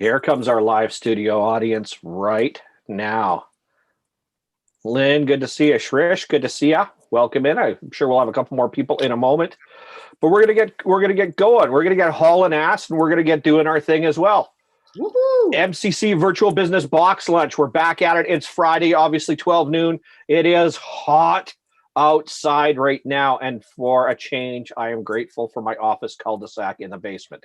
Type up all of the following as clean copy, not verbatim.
Here comes our live studio audience right now. Lynn, good to see you. Shrish, good to see you. Welcome in. I'm sure we'll have a couple more people in a moment, but we're gonna get going. We're gonna get hauling ass, and we're gonna get doing our thing as well. Woohoo! MCC Virtual Business Box Lunch. We're back at it. It's Friday, obviously 12 noon. It is hot outside right now, and for a change, I am grateful for my office cul-de-sac in the basement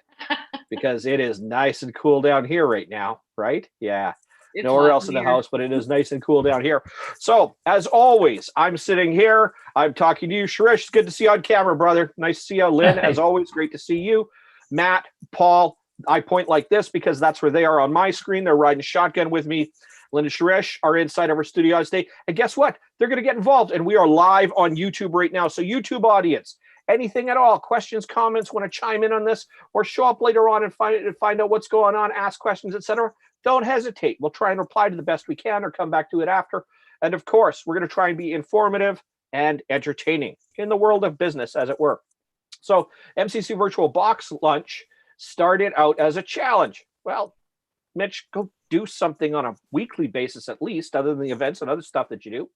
because it is nice and cool down here right now, right? Yeah. It's Nowhere hot else in the here. house, but it is nice and cool down here. So, as always, I'm sitting here. I'm talking to you, Sharish. It's good to see you on camera, brother. Nice to see you. Lynn, as always, great to see you. Matt, Paul, I point like this because that's where they are on my screen. They're riding shotgun with me. Lynn and Sharish are inside of our studio today. And guess what? They're going to get involved. And we are live on YouTube right now. So, YouTube audience, anything at all, questions, comments, want to chime in on this, or show up later on and find out what's going on, ask questions, etc., don't hesitate. We'll try and reply to the best we can or come back to it after. And of course, we're going to try and be informative and entertaining in the world of business, as it were. So MCC Virtual Box Lunch started out as a challenge. Well, Mitch, go do something on a weekly basis at least, other than the events and other stuff that you do.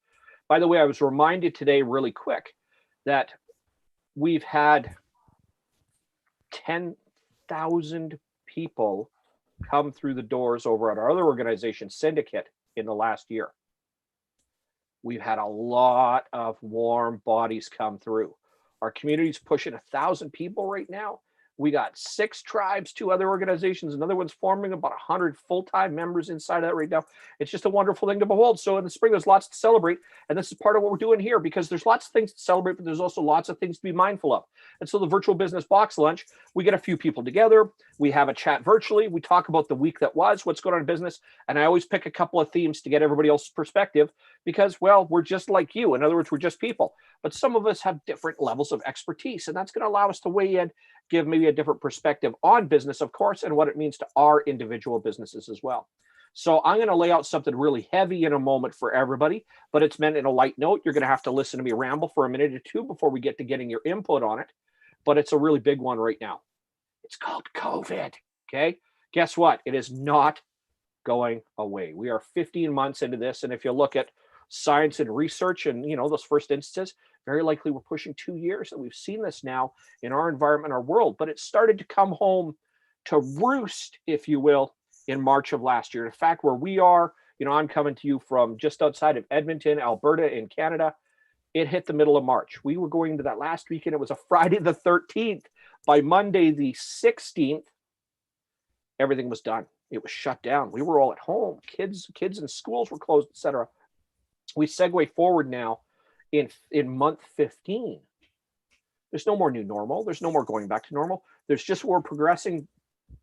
By the way, I was reminded today really quick that we've had 10,000 people come through the doors over at our other organization, Syndicate, in the last year. We've had a lot of warm bodies come through. Our community's pushing 1,000 people right now. We got 6 tribes, 2 other organizations, another one's forming, about 100 full-time members inside of that right now. It's just a wonderful thing to behold. So in the spring, there's lots to celebrate. And this is part of what we're doing here because there's lots of things to celebrate, but there's also lots of things to be mindful of. And so the Virtual Business Box Lunch, we get a few people together. We have a chat virtually. We talk about the week that was, what's going on in business. And I always pick a couple of themes to get everybody else's perspective because, well, we're just like you. In other words, we're just people. But some of us have different levels of expertise. And that's going to allow us to weigh in, give maybe a different perspective on business, of course, and what it means to our individual businesses as well. So I'm going to lay out something really heavy in a moment for everybody, but it's meant in a light note. You're going to have to listen to me ramble for a minute or two before we get to getting your input on it. But it's a really big one right now. It's called COVID. Okay. Guess what? It is not going away. We are 15 months into this. And if you look at science and research and, those first instances, very likely we're pushing 2 years that we've seen this now in our environment, our world, but it started to come home to roost, if you will, in March of last year. In fact, where we are, I'm coming to you from just outside of Edmonton, Alberta in Canada. It hit the middle of March. We were going into that last weekend. It was a Friday the 13th. By Monday the 16th, everything was done. It was shut down. We were all at home. Kids in schools were closed, etc. We segue forward now in month 15. There's no more new normal. There's no more going back to normal. There's just we're progressing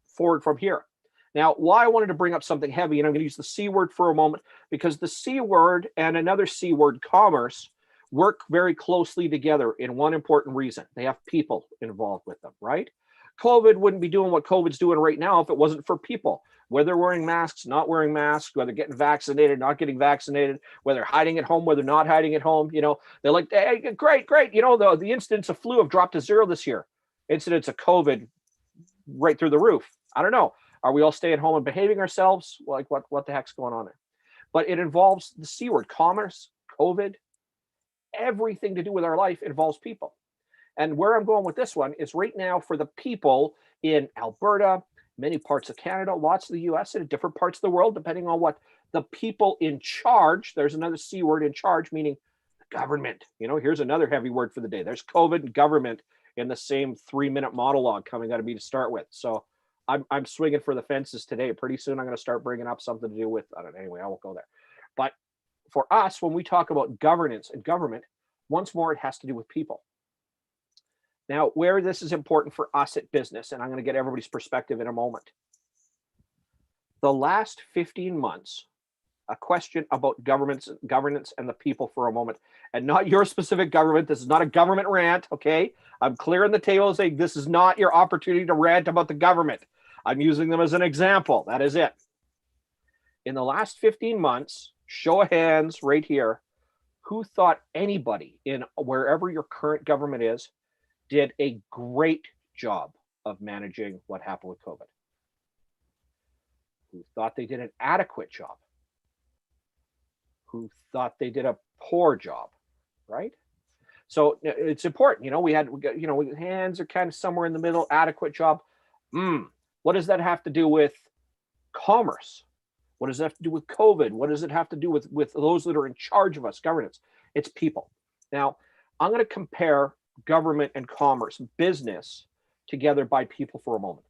forward from here. Now, why I wanted to bring up something heavy, and I'm going to use the C word for a moment, because the C word and another C word, commerce, work very closely together in one important reason. They have people involved with them, right? COVID wouldn't be doing what COVID's doing right now if it wasn't for people. Whether wearing masks, not wearing masks, whether getting vaccinated, not getting vaccinated, whether hiding at home, whether not hiding at home, they're like, hey, great. The incidence of flu have dropped to 0 this year. Incidence of COVID right through the roof. I don't know. Are we all staying home and behaving ourselves? Like what the heck's going on there? But it involves the C word, commerce, COVID, everything to do with our life involves people. And where I'm going with this one is right now for the people in Alberta, many parts of Canada, lots of the US, and different parts of the world, depending on what the people in charge, there's another C word, in charge, meaning the government. Here's another heavy word for the day. There's COVID and government in the same 3-minute monologue coming out of me to start with. So I'm swinging for the fences today. Pretty soon I'm going to start bringing up something to do with, I don't know, anyway, I won't go there. But for us, when we talk about governance and government, once more, it has to do with people. Now, where this is important for us at business, and I'm going to get everybody's perspective in a moment. The last 15 months, a question about governance and the people for a moment, and not your specific government. This is not a government rant, okay? I'm clearing the table saying this is not your opportunity to rant about the government. I'm using them as an example. That is it. In the last 15 months, show of hands right here, who thought anybody in wherever your current government is did a great job of managing what happened with COVID? who thought they did an adequate job, who thought they did a poor job, right? So it's important, we got, hands are kind of somewhere in the middle, adequate job. What does that have to do with commerce? What does that have to do with COVID? What does it have to do with those that are in charge of us, governance? It's people. Now, I'm going to compare government and commerce, business, together by people for a moment.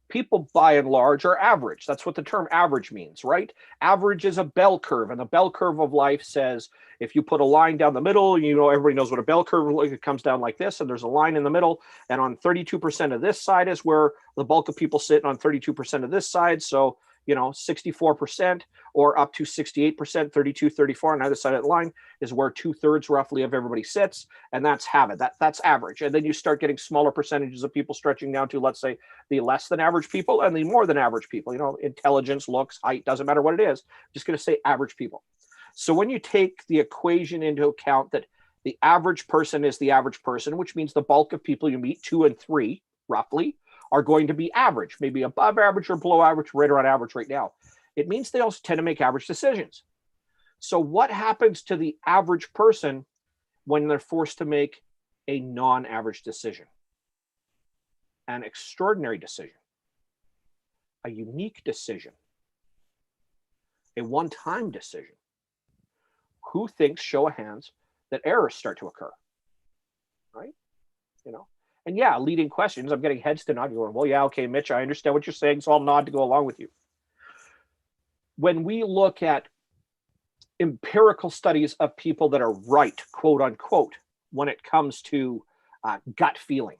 People, by and large, are average. That's what the term average means, right? Average is a bell curve, and the bell curve of life says if you put a line down the middle, everybody knows what a bell curve looks like. It comes down like this, and there's a line in the middle, and on 32% of this side is where the bulk of people sit, and on 32% of this side, so 64% or up to 68%, 32, 34 on either side of the line is where 2/3 roughly of everybody sits. And that's that's average. And then you start getting smaller percentages of people stretching down to, let's say, the less than average people and the more than average people, intelligence, looks, height, doesn't matter what it is. I'm just going to say average people. So when you take the equation into account that the average person is the average person, which means the bulk of people you meet, 2 and 3 roughly, are going to be average, maybe above average or below average, right around average right now. It means they also tend to make average decisions. So what happens to the average person when they're forced to make a non-average decision? An extraordinary decision, a unique decision, a one-time decision. Who thinks, show of hands, that errors start to occur, right? And yeah, leading questions, I'm getting heads to nod. You're going, well, yeah, okay, Mitch, I understand what you're saying, so I'll nod to go along with you. When we look at empirical studies of people that are right, quote unquote, when it comes to gut feeling,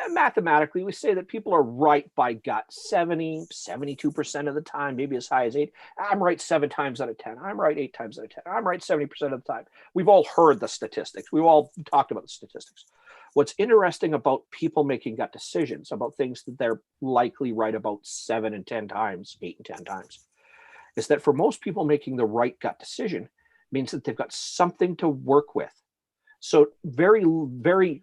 mathematically, we say that people are right by gut 72% of the time, maybe as high as 8. I'm right 7 times out of 10. I'm right 8 times out of 10. I'm right 70% of the time. We've all heard the statistics. We've all talked about the statistics. What's interesting about people making gut decisions about things that they're likely right about 7 and 10 times, 8 and 10 times, is that for most people, making the right gut decision means that they've got something to work with. So in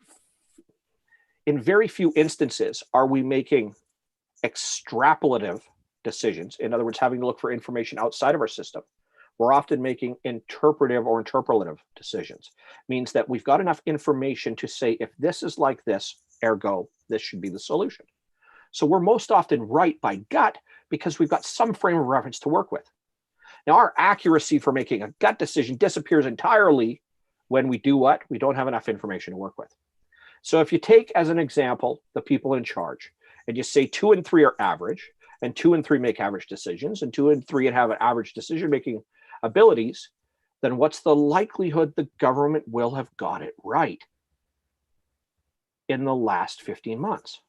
very few instances are we making extrapolative decisions. In other words, having to look for information outside of our system. We're often making interpretive or interpolative decisions. Means that we've got enough information to say, if this is like this, ergo, this should be the solution. So we're most often right by gut because we've got some frame of reference to work with. Now, our accuracy for making a gut decision disappears entirely when we do what? We don't have enough information to work with. So if you take as an example the people in charge and you say 2 and 3 are average, and 2 and 3 make average decisions, and 2 and 3 have an average decision-making abilities, then what's the likelihood the government will have got it right in the last 15 months?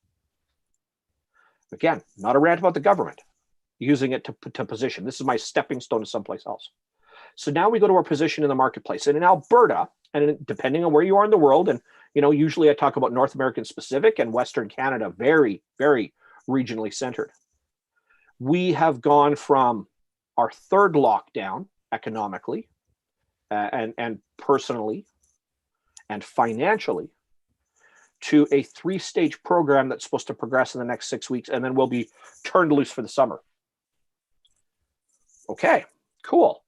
Again, not a rant about the government, using it to position. This is my stepping stone to someplace else. So now we go to our position in the marketplace. And in Alberta, and depending on where you are in the world, and usually I talk about North American specific and Western Canada, very, very regionally centered. We have gone from our 3rd lockdown economically and personally and financially to a 3-stage program that's supposed to progress in the next 6 weeks, and then we'll be turned loose for the summer. Okay, cool.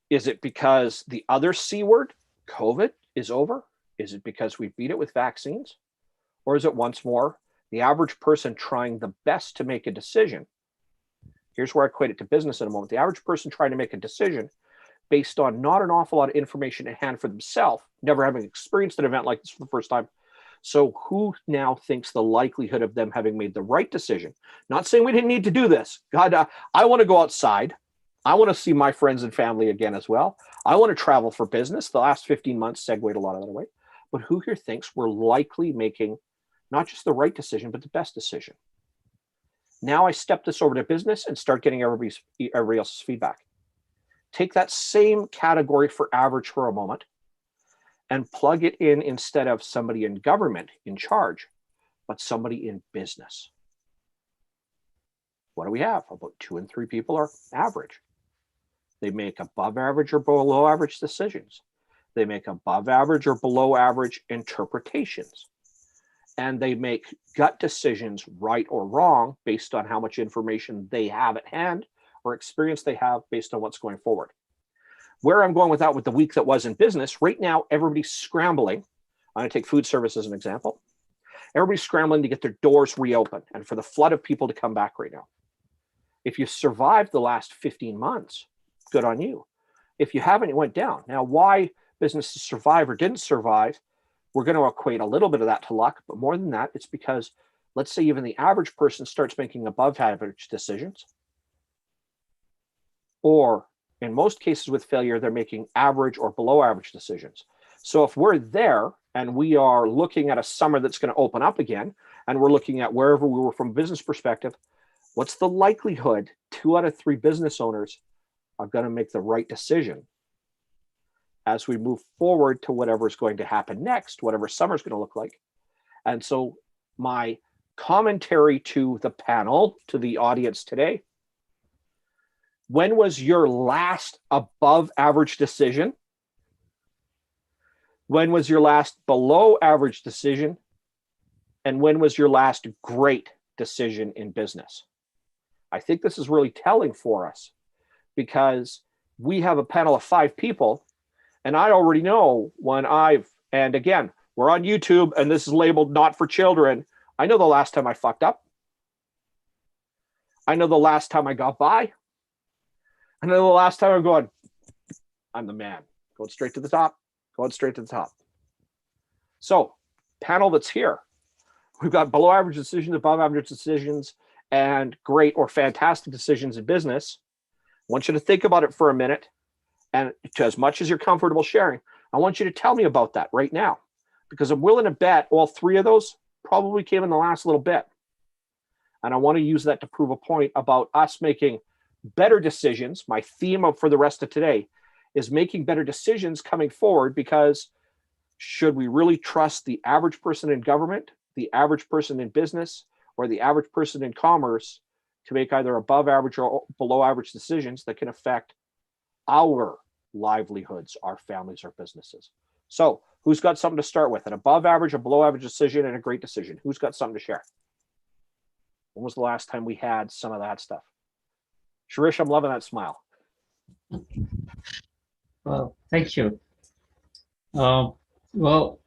Is it because the other C word, COVID, is over? Is it because we beat it with vaccines? Or is it once more the average person trying the best to make a decision? Here's where I equate it to business in a moment. The average person trying to make a decision based on not an awful lot of information at hand for themselves, never having experienced an event like this for the first time. So who now thinks the likelihood of them having made the right decision? Not saying we didn't need to do this. God, I want to go outside. I want to see my friends and family again as well. I want to travel for business. The last 15 months segued a lot of that away. But who here thinks we're likely making not just the right decision, but the best decision? Now I step this over to business and start getting everybody else's feedback. Take that same category for average for a moment and plug it in instead of somebody in government in charge, but somebody in business. What do we have? About 2 and 3 people are average. They make above average or below average decisions. They make above average or below average interpretations. and they make gut decisions, right or wrong, based on how much information they have at hand or experience they have based on what's going forward. Where I'm going with that, with the week that was in business, right now, everybody's scrambling. I'm going to take food service as an example. Everybody's scrambling to get their doors reopened and for the flood of people to come back right now. If you survived the last 15 months, good on you. If you haven't, it went down. Now, why businesses survive or didn't survive, we're going to equate a little bit of that to luck, but more than that, it's because, let's say even the average person starts making above average decisions, or in most cases with failure, they're making average or below average decisions. So if we're there and we are looking at a summer that's going to open up again, and we're looking at wherever we were from a business perspective, what's the likelihood 2 out of 3 business owners are going to make the right decision as we move forward to whatever is going to happen next, whatever summer is going to look like? And so my commentary to the panel, to the audience today, when was your last above average decision? When was your last below average decision? And when was your last great decision in business? I think this is really telling for us, because we have a panel of 5 people, and I already know when and again, we're on YouTube and this is labeled not for children. I know the last time I fucked up. I know the last time I got by. I know the last time I'm going, I'm the man, going straight to the top, going straight to the top. So, panel that's here, we've got below average decisions, above average decisions, and great or fantastic decisions in business. I want you to think about it for a minute. And to as much as you're comfortable sharing, I want you to tell me about that right now, because I'm willing to bet all 3 of those probably came in the last little bit. And I want to use that to prove a point about us making better decisions. My theme for the rest of today is making better decisions coming forward, because should we really trust the average person in government, the average person in business, or the average person in commerce to make either above average or below average decisions that can affect our livelihoods, our families, our businesses? So who's got something to start with? An above average, a below average decision, and a great decision. Who's got something to share? When was the last time we had some of that stuff? Sharish, I'm loving that smile. Well, thank you. Well,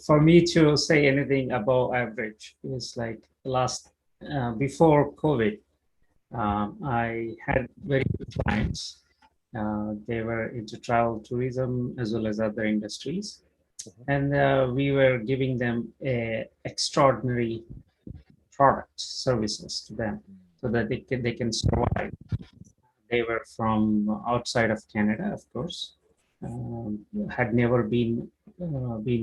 for me to say anything above average is like before COVID, I had very good clients. They were into travel, tourism, as well as other industries. And we were giving them extraordinary products, services to them so that they can survive. They were from outside of Canada, of course, had never been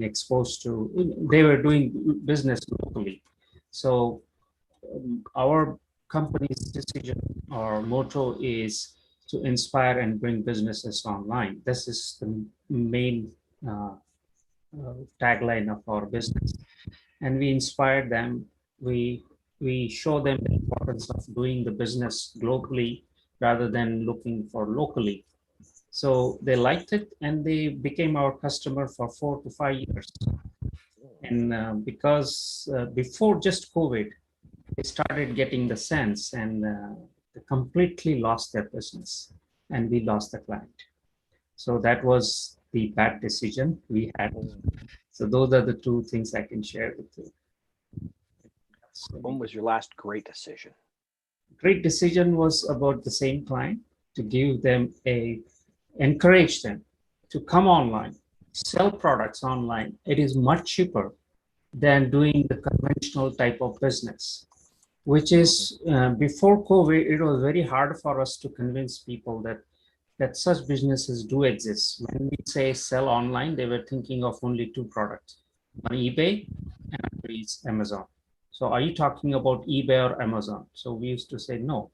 exposed to, they were doing business locally. So our company's decision or motto is to inspire and bring businesses online. This is the main tagline of our business. And we inspire them. We show them the importance of doing the business globally rather than looking for locally. So they liked it, and they became our customer for 4 to 5 years. And because before just COVID, they started getting the sense, and they completely lost their business, and we lost the client. So that was the bad decision we had. So those are the 2 things I can share with you. When was your last great decision? Great decision was about the same client, to give them encourage them to come online, sell products online. It is much cheaper than doing the conventional type of business, which is before COVID, it was very hard for us to convince people that such businesses do exist. When we say sell online, they were thinking of only 2 products, one eBay and another is Amazon. So are you talking about eBay or Amazon? So we used to say, no,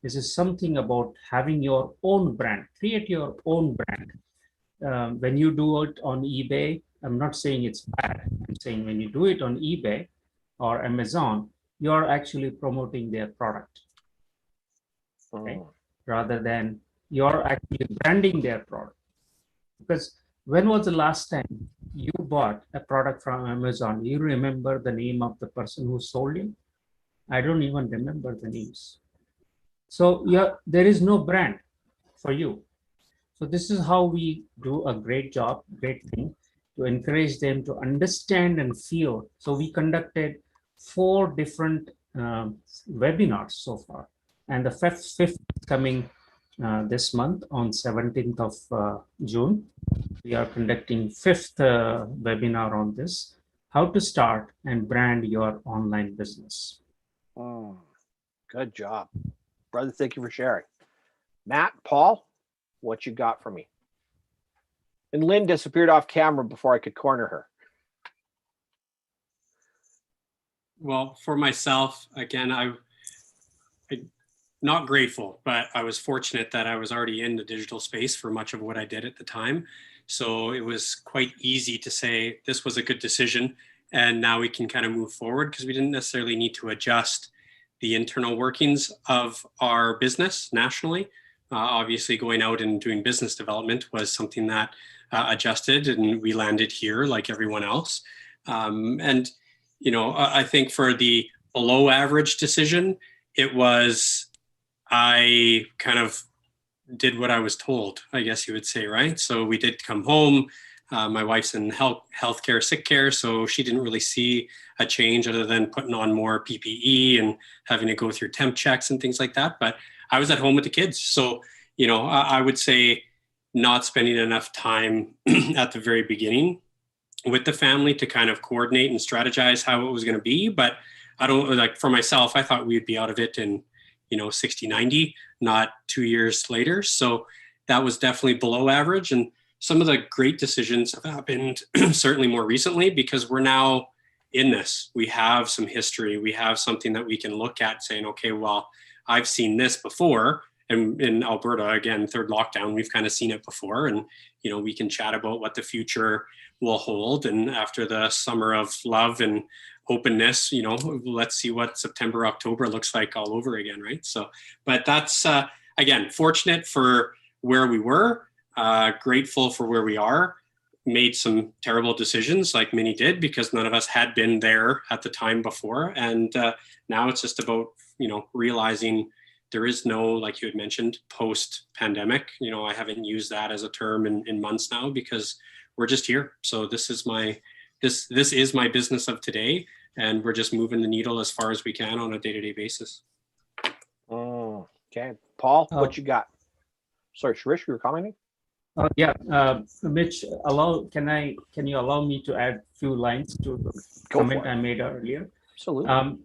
this is something about having your own brand, create your own brand. When you do it on eBay, I'm not saying it's bad. I'm saying when you do it on eBay or Amazon, you're actually promoting their product, okay? Rather than you're actually branding their product. Because when was the last time you bought a product from Amazon, you remember the name of the person who sold you? I don't even remember the names. So yeah, there is no brand for you. So this is how we do a great job, great thing to encourage them to understand and feel. So we conducted 4 different webinars so far, and the fifth is coming this month on 17th of June. We are conducting 5th webinar on this, how to start and brand your online business. Good job, brother. Thank you for sharing. Matt, Paul, what you got for me? And Lynn disappeared off camera before I could corner her. Well, for myself, again, I not grateful, but I was fortunate that I was already in the digital space for much of what I did at the time. So it was quite easy to say this was a good decision. And now we can kind of move forward because we didn't necessarily need to adjust the internal workings of our business nationally. Obviously, going out and doing business development was something that adjusted, and we landed here like everyone else. And, you know, I think for the below average decision, it was I kind of did what I was told, I guess you would say, right? So we did come home. My wife's in healthcare, sick care, so she didn't really see a change other than putting on more PPE and having to go through temp checks and things like that. But I was at home with the kids. So, you know, I would say not spending enough time at the very beginning with the family to kind of coordinate and strategize how it was going to be. But I don't, like, for myself, I thought we'd be out of it in, you know, 60, 90, not 2 years later. So that was definitely below average. And some of the great decisions have happened certainly more recently because we're now in this. We have some history. We have something that we can look at saying, okay, well, I've seen this before. And in Alberta, again, 3rd lockdown, we've kind of seen it before. And, you know, we can chat about what the future will hold. And after the summer of love and openness, you know, let's see what September, October looks like all over again, right? So, but that's, again, fortunate for where we were, grateful for where we are, made some terrible decisions like many did because none of us had been there at the time before. And now it's just about, you know, realizing there is no, like you had mentioned, post-pandemic. You know, I haven't used that as a term in months now because we're just here. So this is my business of today, and we're just moving the needle as far as we can on a day-to-day basis. Okay, Paul, what you got? Sorry, Sharish, you were commenting? Yeah, Mitch, can you allow me to add a few lines to the comment I made earlier? Absolutely.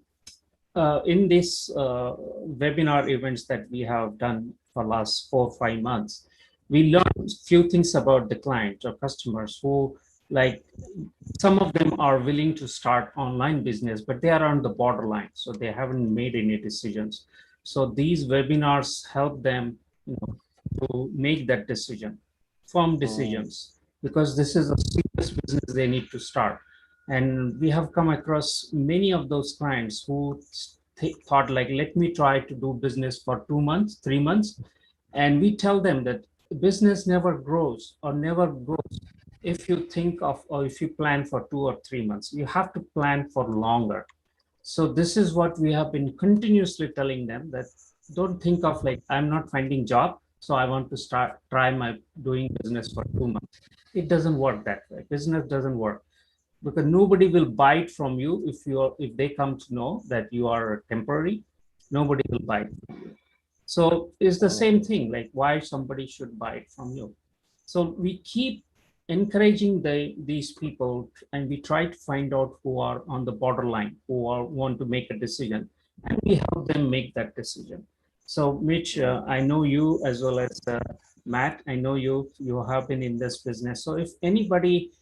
In this webinar events that we have done for last 4 or 5 months, we learned a few things about the client or customers who, like, some of them are willing to start online business, but they are on the borderline, so they haven't made any decisions. So these webinars help them, you know, to make that decision, firm decisions, because this is a serious business they need to start. And we have come across many of those clients who thought, like, let me try to do business for 2 months, 3 months. And we tell them that business never grows or never grows if you think of, or if you plan for 2 or 3 months. You have to plan for longer. So this is what we have been continuously telling them, that don't think of like, I'm not finding job, so I want to try my doing business for 2 months. It doesn't work that way. Business doesn't work, because nobody will buy it from you if they come to know that you are temporary. Nobody will buy it from you. So it's the same thing, like why somebody should buy it from you. So we keep encouraging these people, and we try to find out who are on the borderline, who want to make a decision, and we help them make that decision. So Mitch, I know you as well as Matt. I know you have been in this business. So if anybody,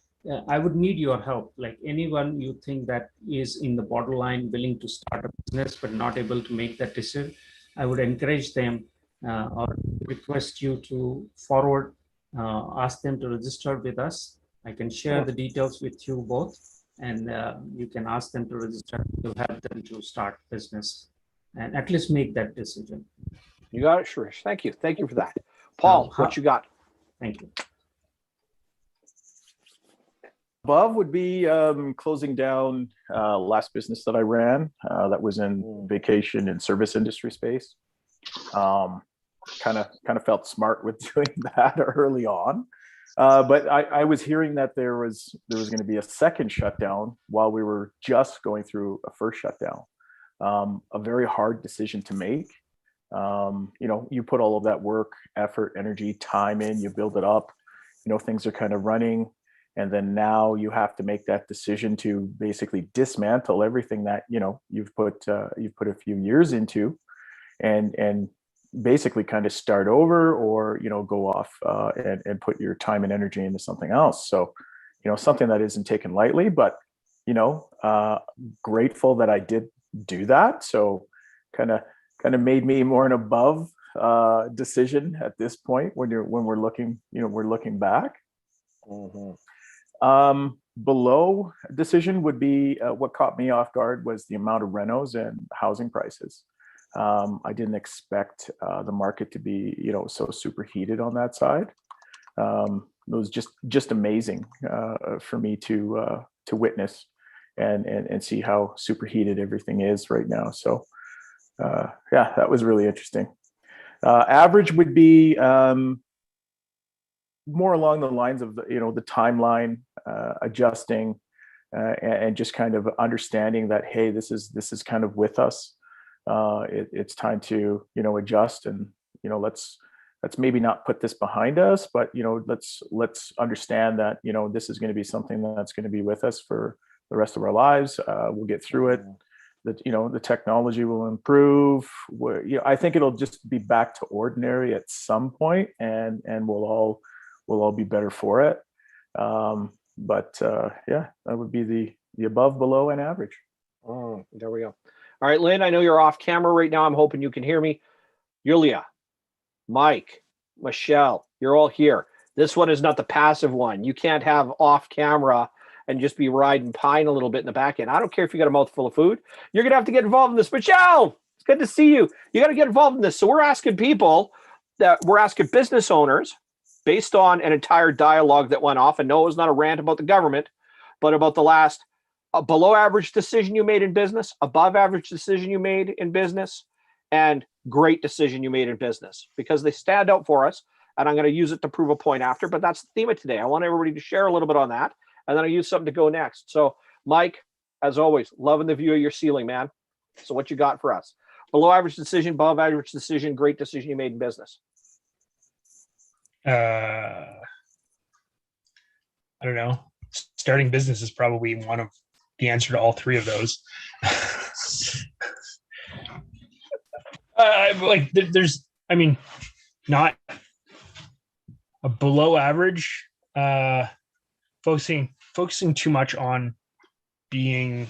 I would need your help. Like anyone you think that is in the borderline, willing to start a business but not able to make that decision, I would encourage them or request you to forward, ask them to register with us. I can share the details with you both, and you can ask them to register to help them to start business and at least make that decision. You got it, Sharish. Thank you. Thank you for that. Paul, what you got? Thank you. above would be closing down last business that I ran that was in vacation and service industry space. Kind of felt smart with doing that early on. But I was hearing that there was going to be a second shutdown while we were just going through a first shutdown. A very hard decision to make. You put all of that work, effort, energy, time in, you build it up, things are kind of running. And then now you have to make that decision to basically dismantle everything that, you've put a few years into and basically kind of start over or, go off and put your time and energy into something else. So, something that isn't taken lightly, but, grateful that I did do that. So kind of made me more an above decision at this point when we're looking back. Below decision would be what caught me off guard was the amount of renos and housing prices. I didn't expect the market to be so super heated on that side. It was just amazing for me to witness and see how superheated everything is right now. So that was really interesting. Average would be more along the lines of the timeline, adjusting and just kind of understanding that, hey, this is kind of with us. It's time to adjust and let's maybe not put this behind us, but let's understand that this is going to be something that's going to be with us for the rest of our lives. We'll get through it. The technology will improve. I think it'll just be back to ordinary at some point, and we'll all be better for it. But that would be the above, below, and average. Oh, there we go. All right, Lynn, I know you're off camera right now. I'm hoping you can hear me. Yulia, Mike, Michelle, you're all here. This one is not the passive one. You can't have off camera and just be riding pine a little bit in the back end. I don't care if you got a mouthful of food. You're going to have to get involved in this. Michelle, it's good to see you. You got to get involved in this. So we're asking business owners based on an entire dialogue that went off. And no, it was not a rant about the government, but about the last below average decision you made in business, above average decision you made in business, and great decision you made in business, because they stand out for us. And I'm going to use it to prove a point after, but that's the theme of today. I want everybody to share a little bit on that. And then I use something to go next. So Mike, as always, loving the view of your ceiling, man. So what you got for us? Below average decision, above average decision, great decision you made in business. I don't know. Starting business is probably one of the answer to all three of those. Not a below average, focusing too much on being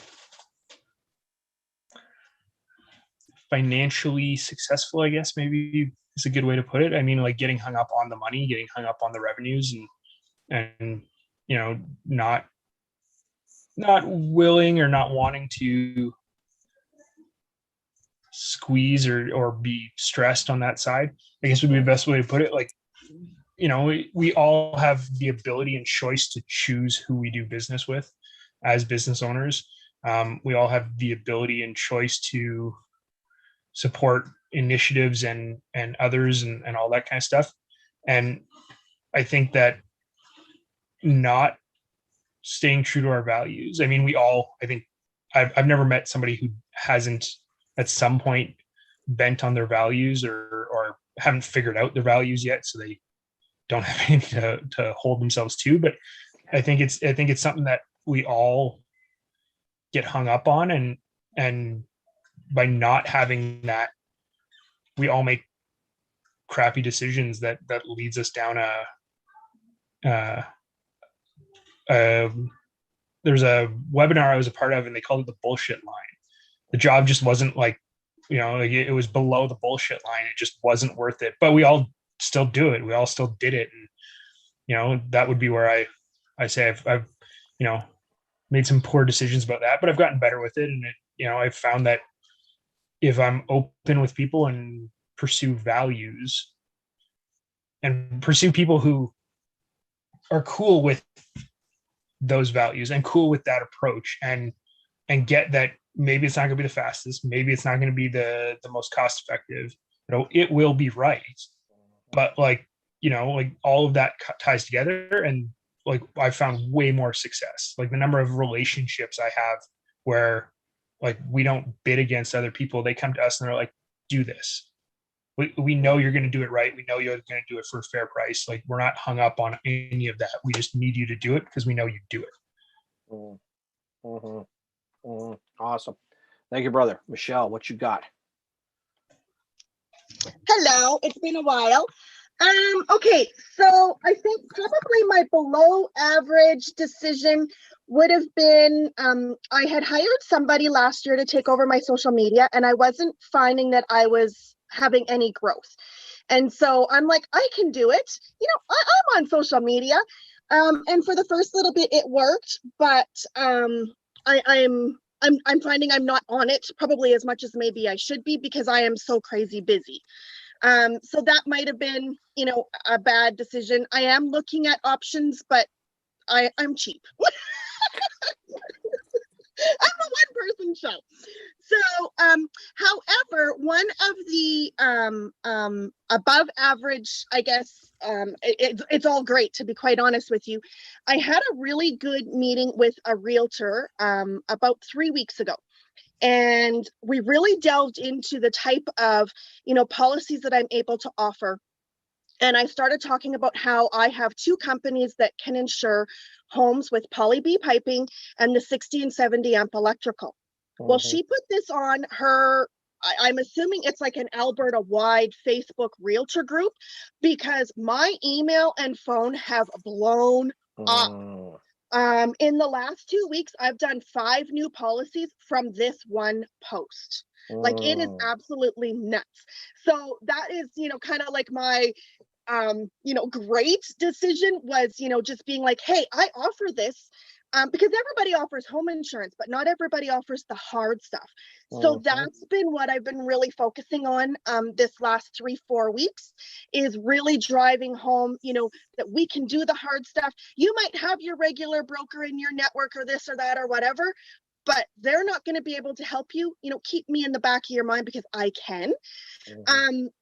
financially successful, I guess maybe is a good way to put it. I mean, like getting hung up on the money, getting hung up on the revenues, and not willing or not wanting to squeeze or be stressed on that side, I guess would be the best way to put it. Like, we all have the ability and choice to choose who we do business with as business owners. We all have the ability and choice to support initiatives and others and all that kind of stuff. And I think that not staying true to our values. I mean, I've never met somebody who hasn't at some point bent on their values or haven't figured out their values yet. So they don't have anything to hold themselves to. But I think it's something that we all get hung up on, and by not having that, we all make crappy decisions that leads us down there's a webinar I was a part of, and they called it the bullshit line. The job just wasn't it was below the bullshit line. It just wasn't worth it, but we all still do it. We all still did it. And, that would be where I say I've made some poor decisions about that, but I've gotten better with it. And I've found that if I'm open with people and pursue values and pursue people who are cool with those values and cool with that approach, and get that maybe it's not going to be the fastest, maybe it's not going to be the most cost effective, it will be right. But like, like all of that ties together, and like I've found way more success. Like the number of relationships I have where like we don't bid against other people, they come to us and they're like, do this. We know you're going to do it right. We know you're going to do it for a fair price. Like we're not hung up on any of that. We just need you to do it because we know you do it. Mm-hmm. Mm-hmm. Awesome. Thank you, brother. Michelle, what you got? Hello, it's been a while. Okay, so I think probably my below average decision would have been, I had hired somebody last year to take over my social media, and I wasn't finding that I was having any growth. And so I'm like, I can do it. I'm on social media. And for the first little bit, it worked, but I'm finding I'm not on it probably as much as maybe I should be because I am so crazy busy. So that might have been, a bad decision. I am looking at options, but I'm cheap. I'm a one-person show. So, however, one of the above average, I guess, it's all great, to be quite honest with you. I had a really good meeting with a realtor about 3 weeks ago. And we really delved into the type of, policies that I'm able to offer. And I started talking about how I have 2 companies that can insure homes with poly B piping and the 60 and 70 amp electrical. Well, she put this on her, I'm assuming it's like an Alberta-wide Facebook realtor group, because my email and phone have blown up. In the last 2 weeks, I've done 5 new policies from this one post. Like it is absolutely nuts. So that is, kind of like my, great decision was, just being like, hey, I offer this because everybody offers home insurance, but not everybody offers the hard stuff. So that's been what I've been really focusing on this last 3-4 weeks, is really driving home, that we can do the hard stuff. You might have your regular broker in your network or this or that or whatever, but they're not going to be able to help you. Keep me in the back of your mind because I can.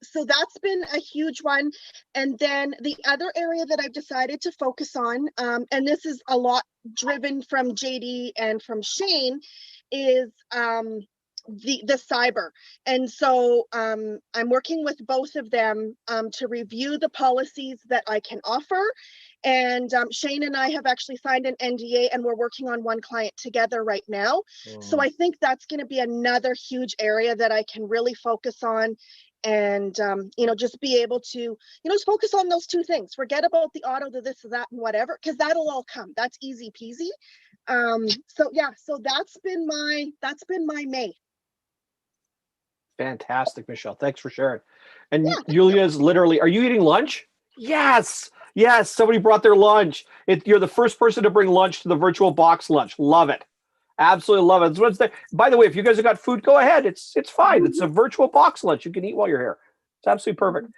So that's been a huge one. And then the other area that I've decided to focus on, and this is a lot driven from JD and from Shane, is the cyber. And so I'm working with both of them to review the policies that I can offer. And Shane and I have actually signed an NDA, and we're working on one client together right now. So I think that's going to be another huge area that I can really focus on, and just be able to just focus on those 2 things. Forget about the auto, the this, or that, and whatever, because that'll all come. That's easy peasy. So that's been my May. Fantastic, Michelle. Thanks for sharing. And Yulia's literally, are you eating lunch? Yes. Yes. Somebody brought their lunch. You're the first person to bring lunch to the virtual box lunch. Love it. Absolutely love it. It's what's there. By the way, if you guys have got food, go ahead. It's fine. It's a virtual box lunch. You can eat while you're here. It's absolutely perfect.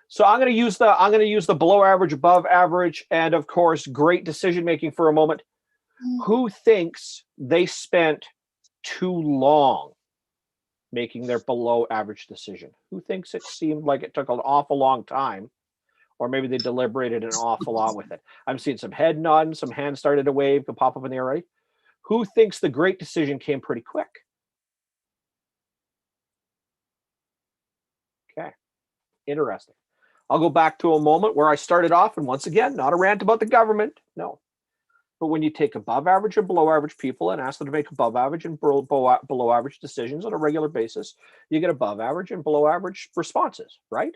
So I'm going to use the below average, above average, and of course, great decision making for a moment. Who thinks they spent too long making their below average decision? Who thinks it seemed like it took an awful long time, or maybe they deliberated an awful lot with it? I'm seeing some head nodding, some hands started to wave, to pop up in the air already. Who thinks the great decision came pretty quick? Okay, interesting. I'll go back to a moment where I started off, and once again, not a rant about the government, no. But when you take above average and below average people and ask them to make above average and below average decisions on a regular basis, you get above average and below average responses, right?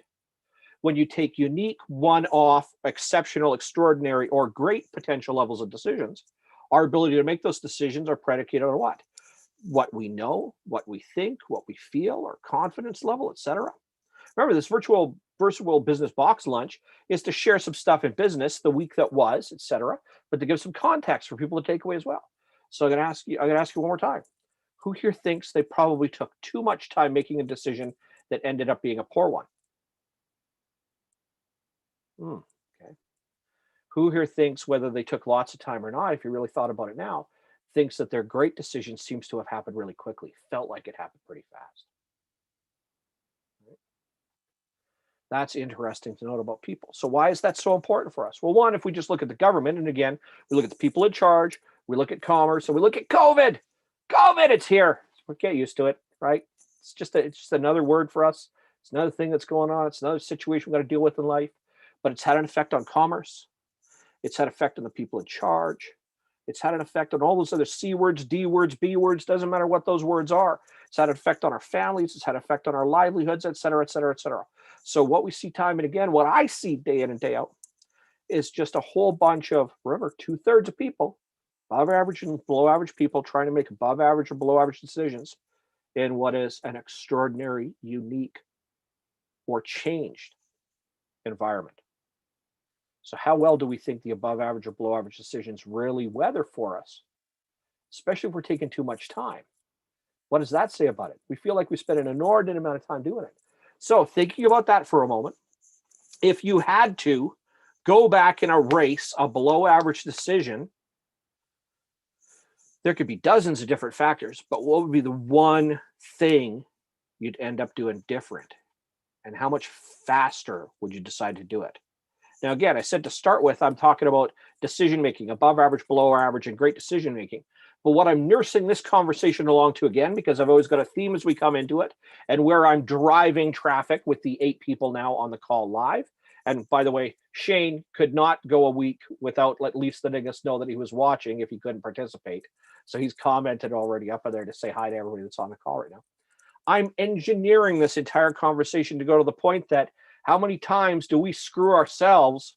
When you take unique, one-off, exceptional, extraordinary, or great potential levels of decisions, our ability to make those decisions are predicated on what? What we know, what we think, what we feel, our confidence level, etc. Remember, this virtual business box lunch is to share some stuff in business the week that was, etc., but to give some context for people to take away as well. So I'm going to ask you one more time. Who here thinks they probably took too much time making a decision that ended up being a poor one? Okay. Who here thinks, whether they took lots of time or not, if you really thought about it now, thinks that their great decision seems to have happened really quickly, felt like it happened pretty fast? That's interesting to note about people. So why is that so important for us? Well, one, if we just look at the government, and again, we look at the people in charge, we look at commerce, and we look at COVID. COVID, it's here. We get used to it, right? It's just another word for us. It's another thing that's going on. It's another situation we've got to deal with in life. But it's had an effect on commerce. It's had an effect on the people in charge. It's had an effect on all those other C words, D words, B words, doesn't matter what those words are. It's had an effect on our families. It's had an effect on our livelihoods, et cetera, et cetera, et cetera. So what we see time and again, what I see day in and day out, is just a whole bunch of, remember, 2/3 of people, above average and below average people, trying to make above average or below average decisions in what is an extraordinary, unique, or changed environment. So how well do we think the above average or below average decisions really weather for us, especially if we're taking too much time? What does that say about it? We feel like we spend an inordinate amount of time doing it. So thinking about that for a moment, if you had to go back and erase a below average decision, there could be dozens of different factors, but what would be the one thing you'd end up doing different? And how much faster would you decide to do it? Now, again, I said to start with, I'm talking about decision-making, above average, below average, and great decision-making. But what I'm nursing this conversation along to, again, because I've always got a theme as we come into it, and where I'm driving traffic with the 8 people now on the call live. And by the way, Shane could not go a week without at least letting us know that he was watching if he couldn't participate. So he's commented already up there to say hi to everybody that's on the call right now. I'm engineering this entire conversation to go to the point that how many times do we screw ourselves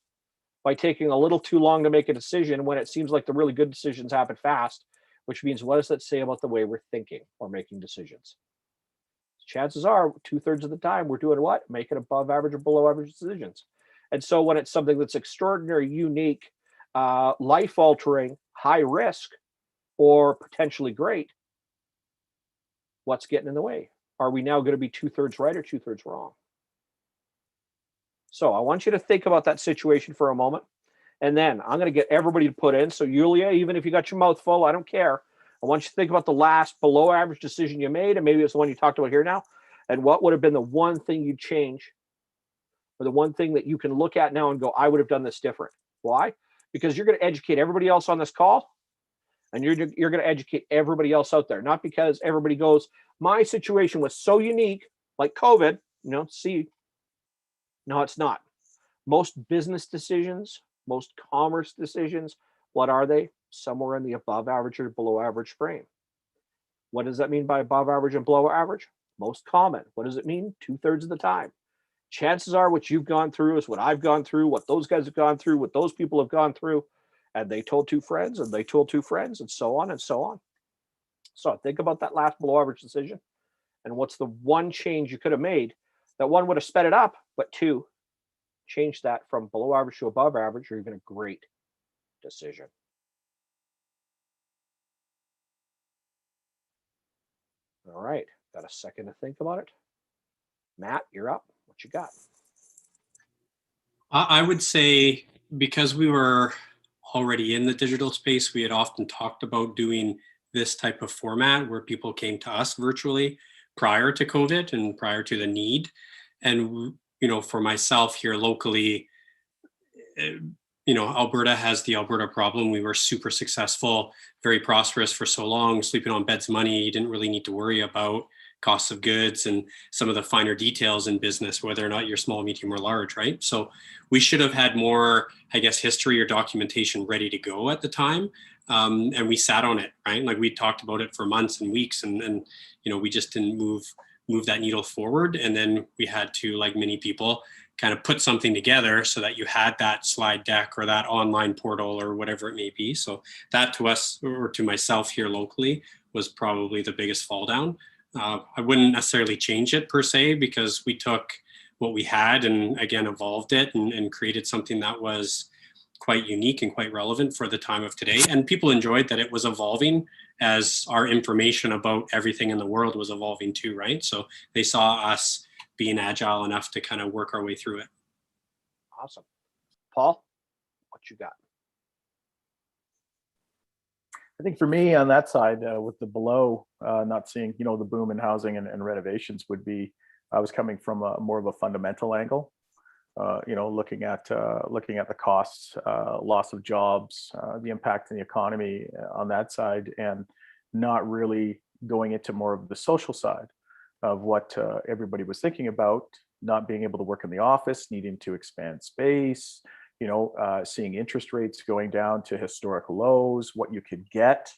by taking a little too long to make a decision when it seems like the really good decisions happen fast, which means what does that say about the way we're thinking or making decisions? Chances are 2/3 of the time we're doing what? Making above average or below average decisions. And so when it's something that's extraordinary, unique, life altering, high risk, or potentially great, what's getting in the way? Are we now going to be 2/3 right or 2/3 wrong? So I want you to think about that situation for a moment. And then I'm going to get everybody to put in. So Yulia, even if you got your mouth full, I don't care. I want you to think about the last below average decision you made, and maybe it's the one you talked about here now. And what would have been the one thing you'd change, or the one thing that you can look at now and go, I would have done this different. Why? Because you're going to educate everybody else on this call, and you're going to educate everybody else out there. Not because everybody goes, my situation was so unique, like COVID, see, no, it's not. Most business decisions, most commerce decisions, what are they? Somewhere in the above average or below average frame. What does that mean by above average and below average? Most common. What does it mean? 2/3 of the time. Chances are what you've gone through is what I've gone through, what those guys have gone through, what those people have gone through, and they told 2 friends, and they told 2 friends, and so on and so on. So think about that last below average decision, and what's the one change you could have made that one would have sped it up, but 2, change that from below average to above average, or even a great decision. All right, got a second to think about it. Matt, you're up. What you got? I would say, because we were already in the digital space, we had often talked about doing this type of format where people came to us virtually prior to COVID and prior to the need. And, for myself here locally, Alberta has the Alberta problem. We were super successful, very prosperous for so long, sleeping on beds money. You didn't really need to worry about costs of goods and some of the finer details in business, whether or not you're small, medium, or large, right? So we should have had more, history or documentation ready to go at the time. And we sat on it, right? Like we talked about it for months and weeks, and we just didn't move that needle forward. And then we had to, like many people, kind of put something together so that you had that slide deck or that online portal or whatever it may be. So that, to us, or to myself here locally, was probably the biggest fall down. I wouldn't necessarily change it per se, because we took what we had and again evolved it and created something that was quite unique and quite relevant for the time of today. And people enjoyed that it was evolving as our information about everything in the world was evolving too, right? So they saw us being agile enough to kind of work our way through it. Awesome. Paul, what you got? I think for me on that side, with the below, not seeing, the boom in housing and renovations would be, I was coming from a more of a fundamental angle, looking at the costs, loss of jobs, the impact in the economy on that side, and not really going into more of the social side of what everybody was thinking about, not being able to work in the office, needing to expand space, seeing interest rates going down to historic lows, what you could get,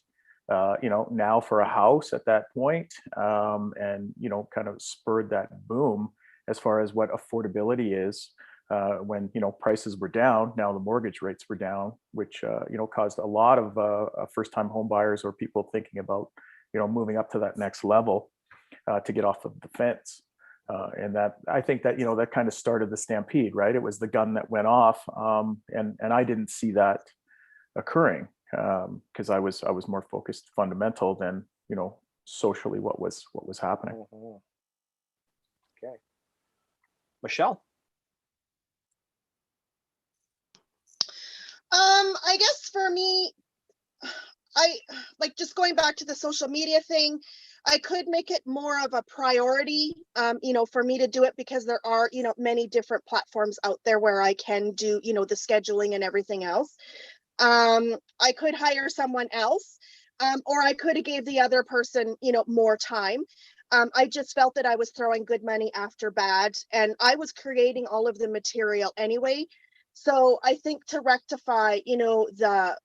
now for a house at that point, and, kind of spurred that boom as far as what affordability is, when, prices were down. Now the mortgage rates were down, which, caused a lot of first-time home buyers or people thinking about, moving up to that next level to get off of the fence. And that, I think that, that kind of started the stampede, right? It was the gun that went off. And I didn't see that occurring, because I was more focused fundamental than, socially what was happening. Okay. Michelle? I guess for me, I like just going back to the social media thing. I could make it more of a priority, for me to do it, because there are, many different platforms out there where I can do, the scheduling and everything else. I could hire someone else, or I could have gave the other person, more time. I just felt that I was throwing good money after bad, and I was creating all of the material anyway. So I think to rectify, the,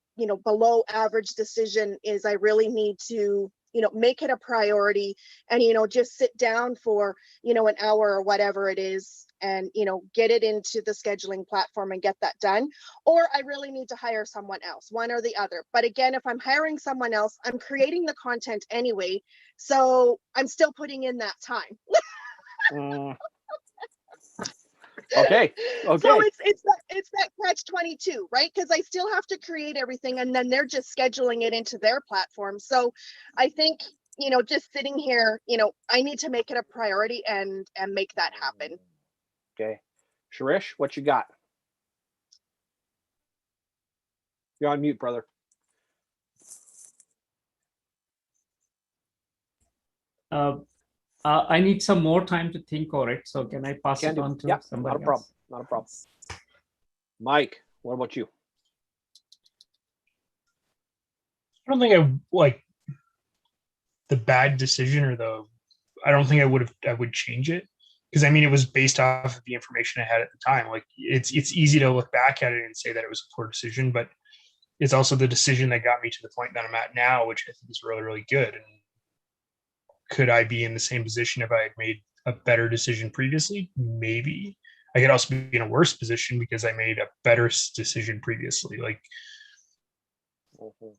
below average decision is I really need to, make it a priority and, just sit down for, an hour or whatever it is and, get it into the scheduling platform and get that done. Or I really need to hire someone else, one or the other. But again, if I'm hiring someone else, I'm creating the content anyway. So I'm still putting in that time. Okay. So it's that catch-22, right? Because I still have to create everything, and then they're just scheduling it into their platform. So I think, just sitting here, I need to make it a priority and make that happen. Okay. Sharish, what you got? You're on mute, brother. I need some more time to think over it. So can I pass it on to somebody not a problem. else? Not a problem. Mike, what about you? I don't think I like the bad decision I don't think I would change it, because I mean, it was based off of the information I had at the time. Like it's easy to look back at it and say that it was a poor decision, but it's also the decision that got me to the point that I'm at now, which I think is really, really good. And could I be in the same position if I had made a better decision previously? Maybe. I could also be in a worse position because I made a better decision previously. Like, Okay.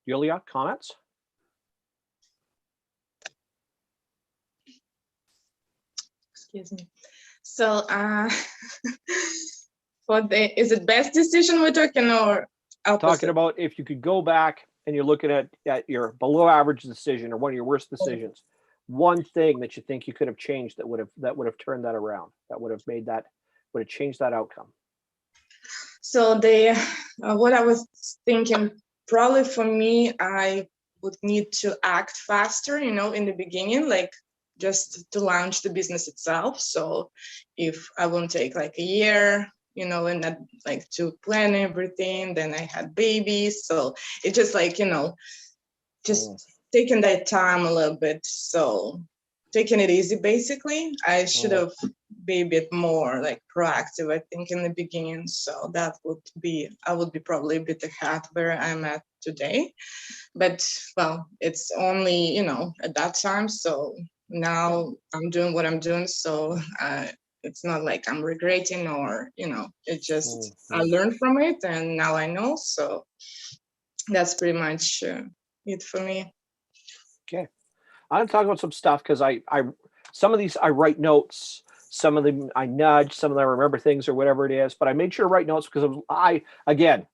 Yulia, comments? Excuse me. So, is it best decision we're talking, or opposite? Talking about if you could go back and you're looking at your below average decision or one of your worst decisions, one thing that you think you could have changed that would have turned that around, that would have changed that outcome. So what I was thinking, probably for me, I would need to act faster, in the beginning, like just to launch the business itself. So if I won't take like a year, and not like to plan everything, then I had babies. So it just like, just taking that time a little bit. So taking it easy, basically. I should have been a bit more like proactive, I think, in the beginning. So I would be probably a bit ahead where I'm at today. But well, it's only, at that time. So now I'm doing what I'm doing. So it's not like I'm regretting or, it's just I learned from it and now I know. So that's pretty much it for me. Okay. I'm going to talk about some stuff because some of these I write notes, some of them I nudge, some of them I remember things or whatever it is, but I made sure to write notes because again,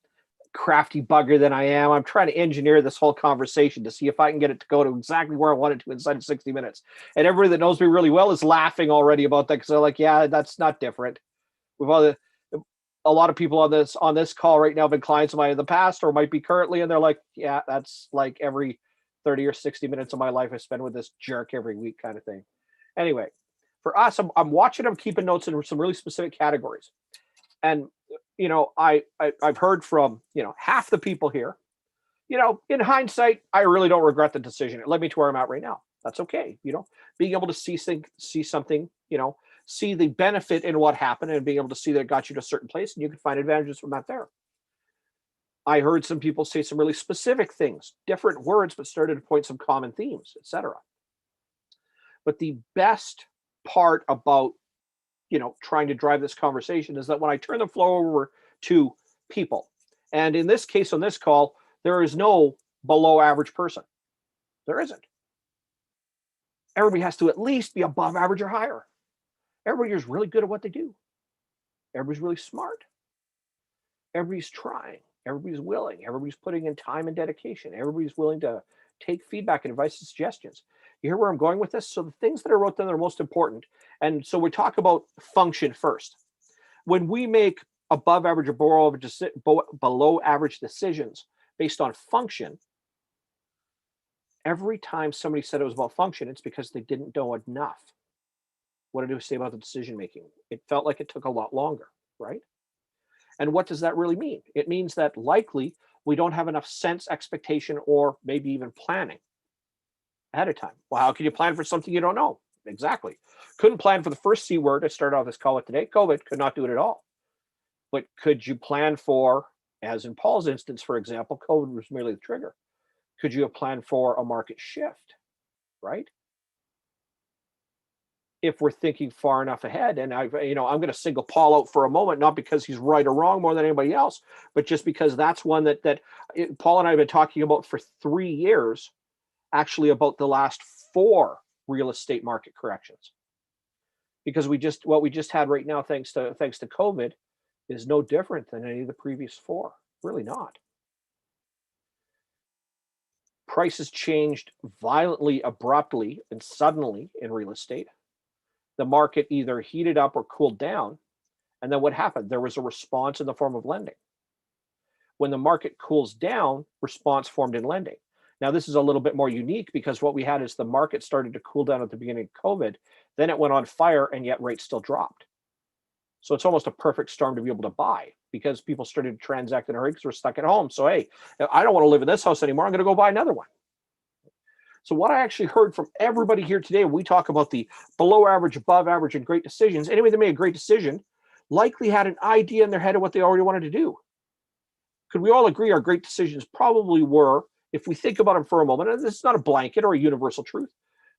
crafty bugger than I am. I'm trying to engineer this whole conversation to see if I can get it to go to exactly where I want it to inside of 60 minutes. And everybody that knows me really well is laughing already about that because they're like, yeah, that's not different. We've all a lot of people on this call right now have been clients of mine in the past or might be currently, and they're like, yeah, that's like every 30 or 60 minutes of my life I spend with this jerk every week kind of thing. Anyway, for us, I'm watching them, keeping notes in some really specific categories. And, I've heard from, half the people here, in hindsight, I really don't regret the decision. It led me to where I'm at right now. That's okay. Being able to see something, see the benefit in what happened and being able to see that it got you to a certain place and you can find advantages from that there. I heard some people say some really specific things, different words, but started to point some common themes, etc. But the best part about, trying to drive this conversation is that when I turn the flow over to people, and in this case, on this call, there is no below average person. There isn't. Everybody has to at least be above average or higher. Everybody is really good at what they do. Everybody's really smart. Everybody's trying. Everybody's willing. Everybody's putting in time and dedication. Everybody's willing to take feedback and advice and suggestions. You hear where I'm going with this? So the things that I wrote down that are most important. And so we talk about function first. When we make above average or below average decisions based on function, every time somebody said it was about function, it's because they didn't know enough. What did it say about the decision making? It felt like it took a lot longer, right? And what does that really mean? It means that likely we don't have enough sense, expectation, or maybe even planning ahead of time. Well, how can you plan for something you don't know? Exactly. Couldn't plan for the first C word. I started off this call with today. COVID. Could not do it at all. But could you plan for, as in Paul's instance, for example, COVID was merely the trigger. Could you have planned for a market shift, right? If we're thinking far enough ahead, and I'm going to single Paul out for a moment, not because he's right or wrong more than anybody else, but just because that's one that Paul and I have been talking about for 3 years, actually about the last 4 real estate market corrections. Because what we just had right now, thanks to COVID, is no different than any of the previous 4. Really not. Prices changed violently, abruptly, and suddenly in real estate. The market either heated up or cooled down. And then what happened? There was a response in the form of lending. When the market cools down, response formed in lending. Now, this is a little bit more unique because what we had is the market started to cool down at the beginning of COVID. Then it went on fire and yet rates still dropped. So it's almost a perfect storm to be able to buy because people started to transact in a hurry because we're stuck at home. So, hey, I don't want to live in this house anymore. I'm going to go buy another one. So what I actually heard from everybody here today, when we talk about the below average, above average, and great decisions, anybody that made a great decision likely had an idea in their head of what they already wanted to do. Could we all agree our great decisions probably were, if we think about them for a moment, and this is not a blanket or a universal truth,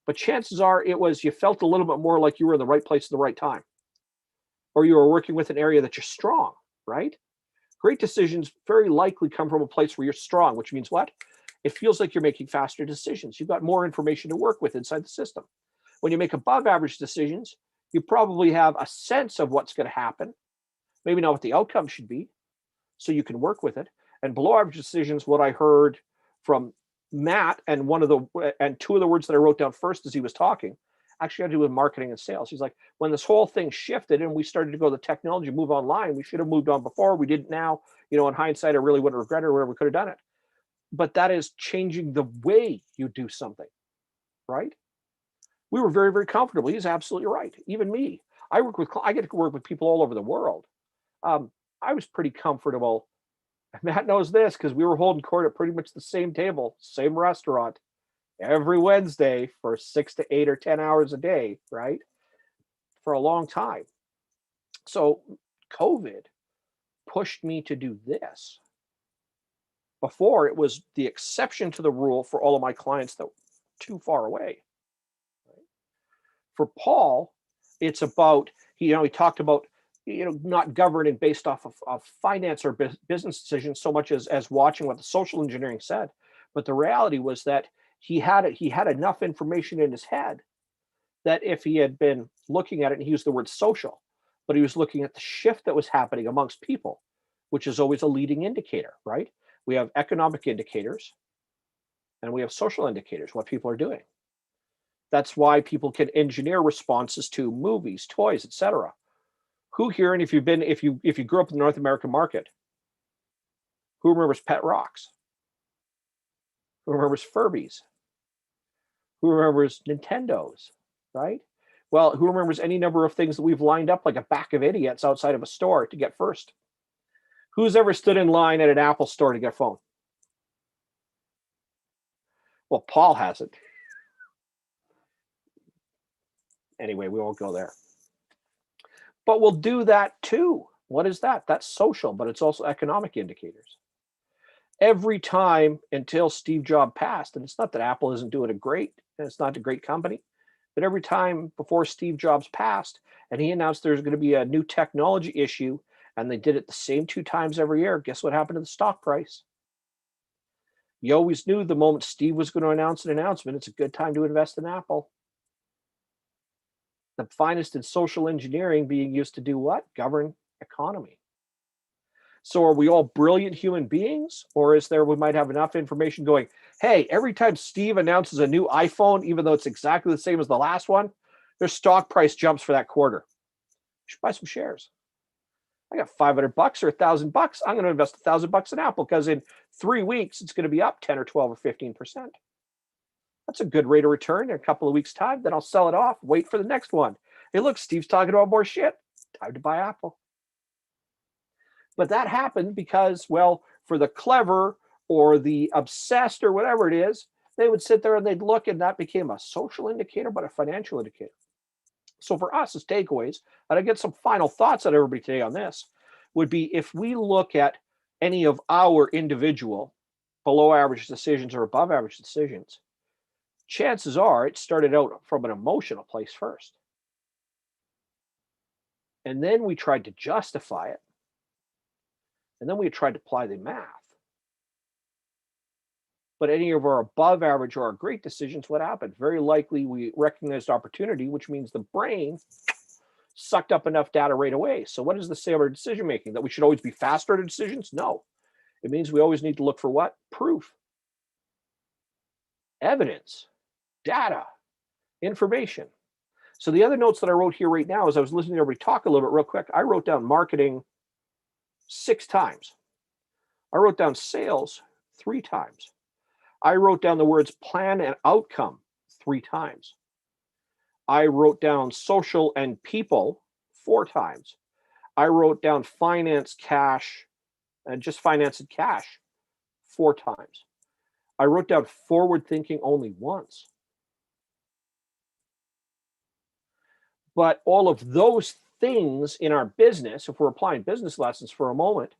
but chances are it was you felt a little bit more like you were in the right place at the right time, or you were working with an area that you're strong, right? Great decisions very likely come from a place where you're strong, which means what? It feels like you're making faster decisions. You've got more information to work with inside the system. When you make above average decisions, you probably have a sense of what's going to happen, maybe not what the outcome should be, so you can work with it. And below average decisions, what I heard from Matt, and two of the words that I wrote down first as he was talking, actually had to do with marketing and sales. He's like, when this whole thing shifted and we started to go the technology, move online, we should have moved on before. We didn't now. In hindsight, I really wouldn't regret it or whatever. We could have done it. But that is changing the way you do something, right? We were very, very comfortable. He's absolutely right. Even me. I get to work with people all over the world. I was pretty comfortable. Matt knows this because we were holding court at pretty much the same table, same restaurant, every Wednesday for 6 to 8 or 10 hours a day, right? For a long time. So COVID pushed me to do this. Before, it was the exception to the rule for all of my clients that were too far away. Right? For Paul, it's about, he talked about, not governing based off of finance or business decisions so much as watching what the social engineering said. But the reality was that he had enough information in his head that if he had been looking at it, and he used the word social, but he was looking at the shift that was happening amongst people, which is always a leading indicator, right? We have economic indicators and we have social indicators, what people are doing. That's why people can engineer responses to movies, toys, etc. Who here, and if you grew up in the North American market, who remembers Pet Rocks? Who remembers Furbies? Who remembers Nintendos, right? Well, who remembers any number of things that we've lined up like a pack of idiots outside of a store to get first? Who's ever stood in line at an Apple store to get a phone? Well, Paul hasn't. Anyway, we won't go there. But we'll do that too. What is that? That's social, but it's also economic indicators. Every time until Steve Jobs passed, and it's not that Apple isn't doing it great, and it's not a great company, but every time before Steve Jobs passed and he announced there's going to be a new technology issue, and they did it the same 2 times every year, guess what happened to the stock price? You always knew the moment Steve was going to announce an announcement, it's a good time to invest in Apple. The finest in social engineering being used to do what? Govern economy. So are we all brilliant human beings? Or is there, we might have enough information going, hey, every time Steve announces a new iPhone, even though it's exactly the same as the last one, their stock price jumps for that quarter. You should buy some shares. I got $500 or $1,000. I'm going to invest $1,000 in Apple because in 3 weeks, it's going to be up 10 or 12 or 15%. That's a good rate of return in a couple of weeks' time. Then I'll sell it off, wait for the next one. Hey, look, Steve's talking about more shit. Time to buy Apple. But that happened because, well, for the clever or the obsessed or whatever it is, they would sit there and they'd look, and that became a social indicator, but a financial indicator. So for us as takeaways, and I get some final thoughts on everybody today on this, would be if we look at any of our individual below average decisions or above average decisions, chances are it started out from an emotional place first. And then we tried to justify it. And then we tried to apply the math. But any of our above average or our great decisions, what happened? Very likely we recognized opportunity, which means the brain sucked up enough data right away. So what does this say about our decision making? That we should always be faster at decisions? No. It means we always need to look for what? Proof. Evidence. Data. Information. So the other notes that I wrote here right now, as I was listening to everybody talk a little bit real quick, I wrote down marketing 6 times. I wrote down sales 3 times. I wrote down the words plan and outcome 3 times. I wrote down social and people 4 times. I wrote down finance, cash, and just finance and cash 4 times. I wrote down forward thinking only once. But all of those things in our business, if we're applying business lessons for a moment,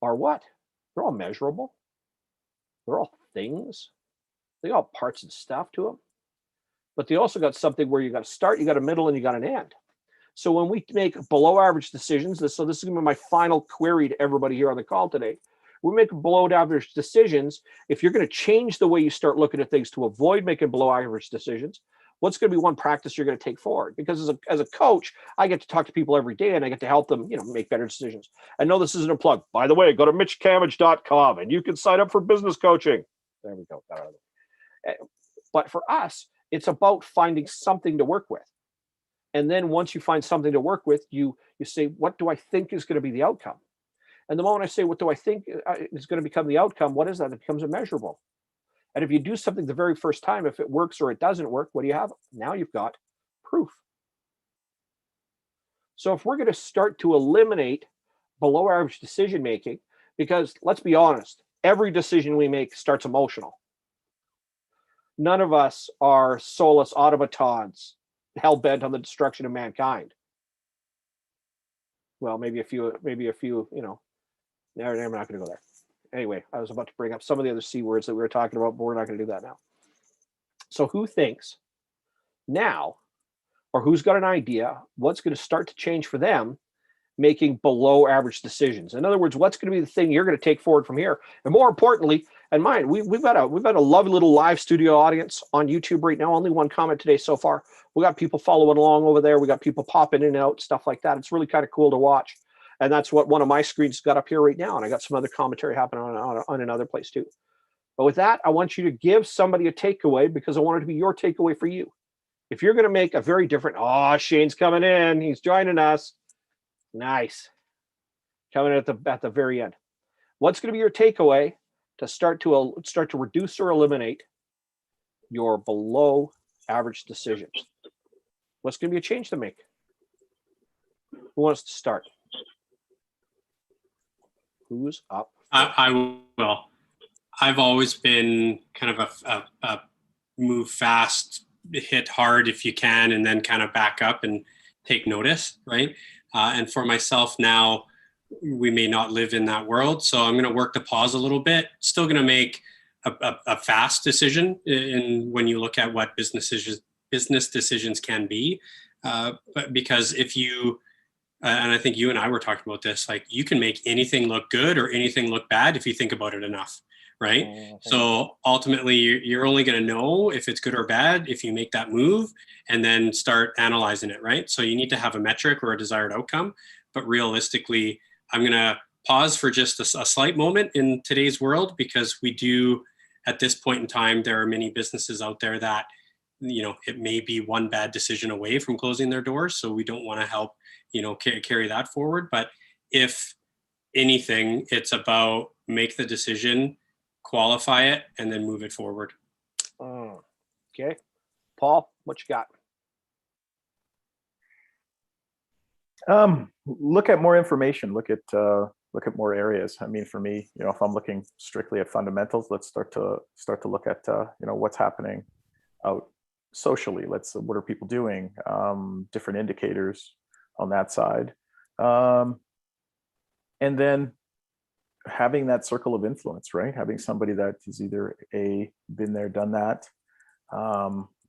are what? They're all measurable. They're all things. They all have parts and stuff to them. But they also got something where you got a start, you got a middle, and you got an end. So when we make below average decisions, so this is going to be my final query to everybody here on the call today. We make below average decisions. If you're going to change the way you start looking at things to avoid making below average decisions, what's going to be one practice you're going to take forward? Because as a coach, I get to talk to people every day and I get to help them, make better decisions. I know this isn't a plug. By the way, go to mitchcamage.com and you can sign up for business coaching. There we go. But for us, it's about finding something to work with. And then once you find something to work with, you say, what do I think is going to be the outcome? And the moment I say, what do I think is going to become the outcome? What is that? It becomes immeasurable. And if you do something the very first time, if it works or it doesn't work, what do you have? Now you've got proof. So if we're going to start to eliminate below average decision making, because let's be honest, every decision we make starts emotional. None of us are soulless automatons hell-bent on the destruction of mankind. Well, maybe a few, no, I'm not going to go there. Anyway, I was about to bring up some of the other C words that we were talking about, but we're not going to do that now. So who thinks now, or who's got an idea, what's going to start to change for them making below average decisions? In other words, what's going to be the thing you're going to take forward from here? And more importantly, and mind, we've got a lovely little live studio audience on YouTube right now. Only one comment today so far. We got people following along over there. We got people popping in and out, stuff like that. It's really kind of cool to watch. And that's what one of my screens got up here right now. And I got some other commentary happening on another place too. But with that, I want you to give somebody a takeaway because I want it to be your takeaway for you. If you're going to make a very different, oh, Shane's coming in. He's joining us. Nice. Coming in at the very end. What's going to be your takeaway to start to reduce or eliminate your below average decisions? What's going to be a change to make? Who wants to start? Who's up? I will. I've always been kind of a move fast, hit hard if you can, and then kind of back up and take notice, right? And for myself now, we may not live in that world, so I'm going to work to pause a little bit. Still going to make a fast decision in when you look at what business decisions can be, but because if you and I think you and I were talking about this, like you can make anything look good or anything look bad if you think about it enough, right? Mm-hmm. So ultimately, you're only going to know if it's good or bad if you make that move and then start analyzing it, right? So you need to have a metric or a desired outcome, but realistically, I'm going to pause for just a slight moment in today's world because we do, at this point in time, there are many businesses out there that, you know, it may be one bad decision away from closing their doors. So we don't want to help, you know, carry that forward. But if anything, it's about make the decision, qualify it, and then move it forward. Okay. Paul, what you got? Look at more information, look at more areas. I mean, for me, you know, if I'm looking strictly at fundamentals, let's start to look at, you know, what's happening out socially. What are people doing? Different indicators on that side. And then having that circle of influence, right? Having somebody that is either been there, done that,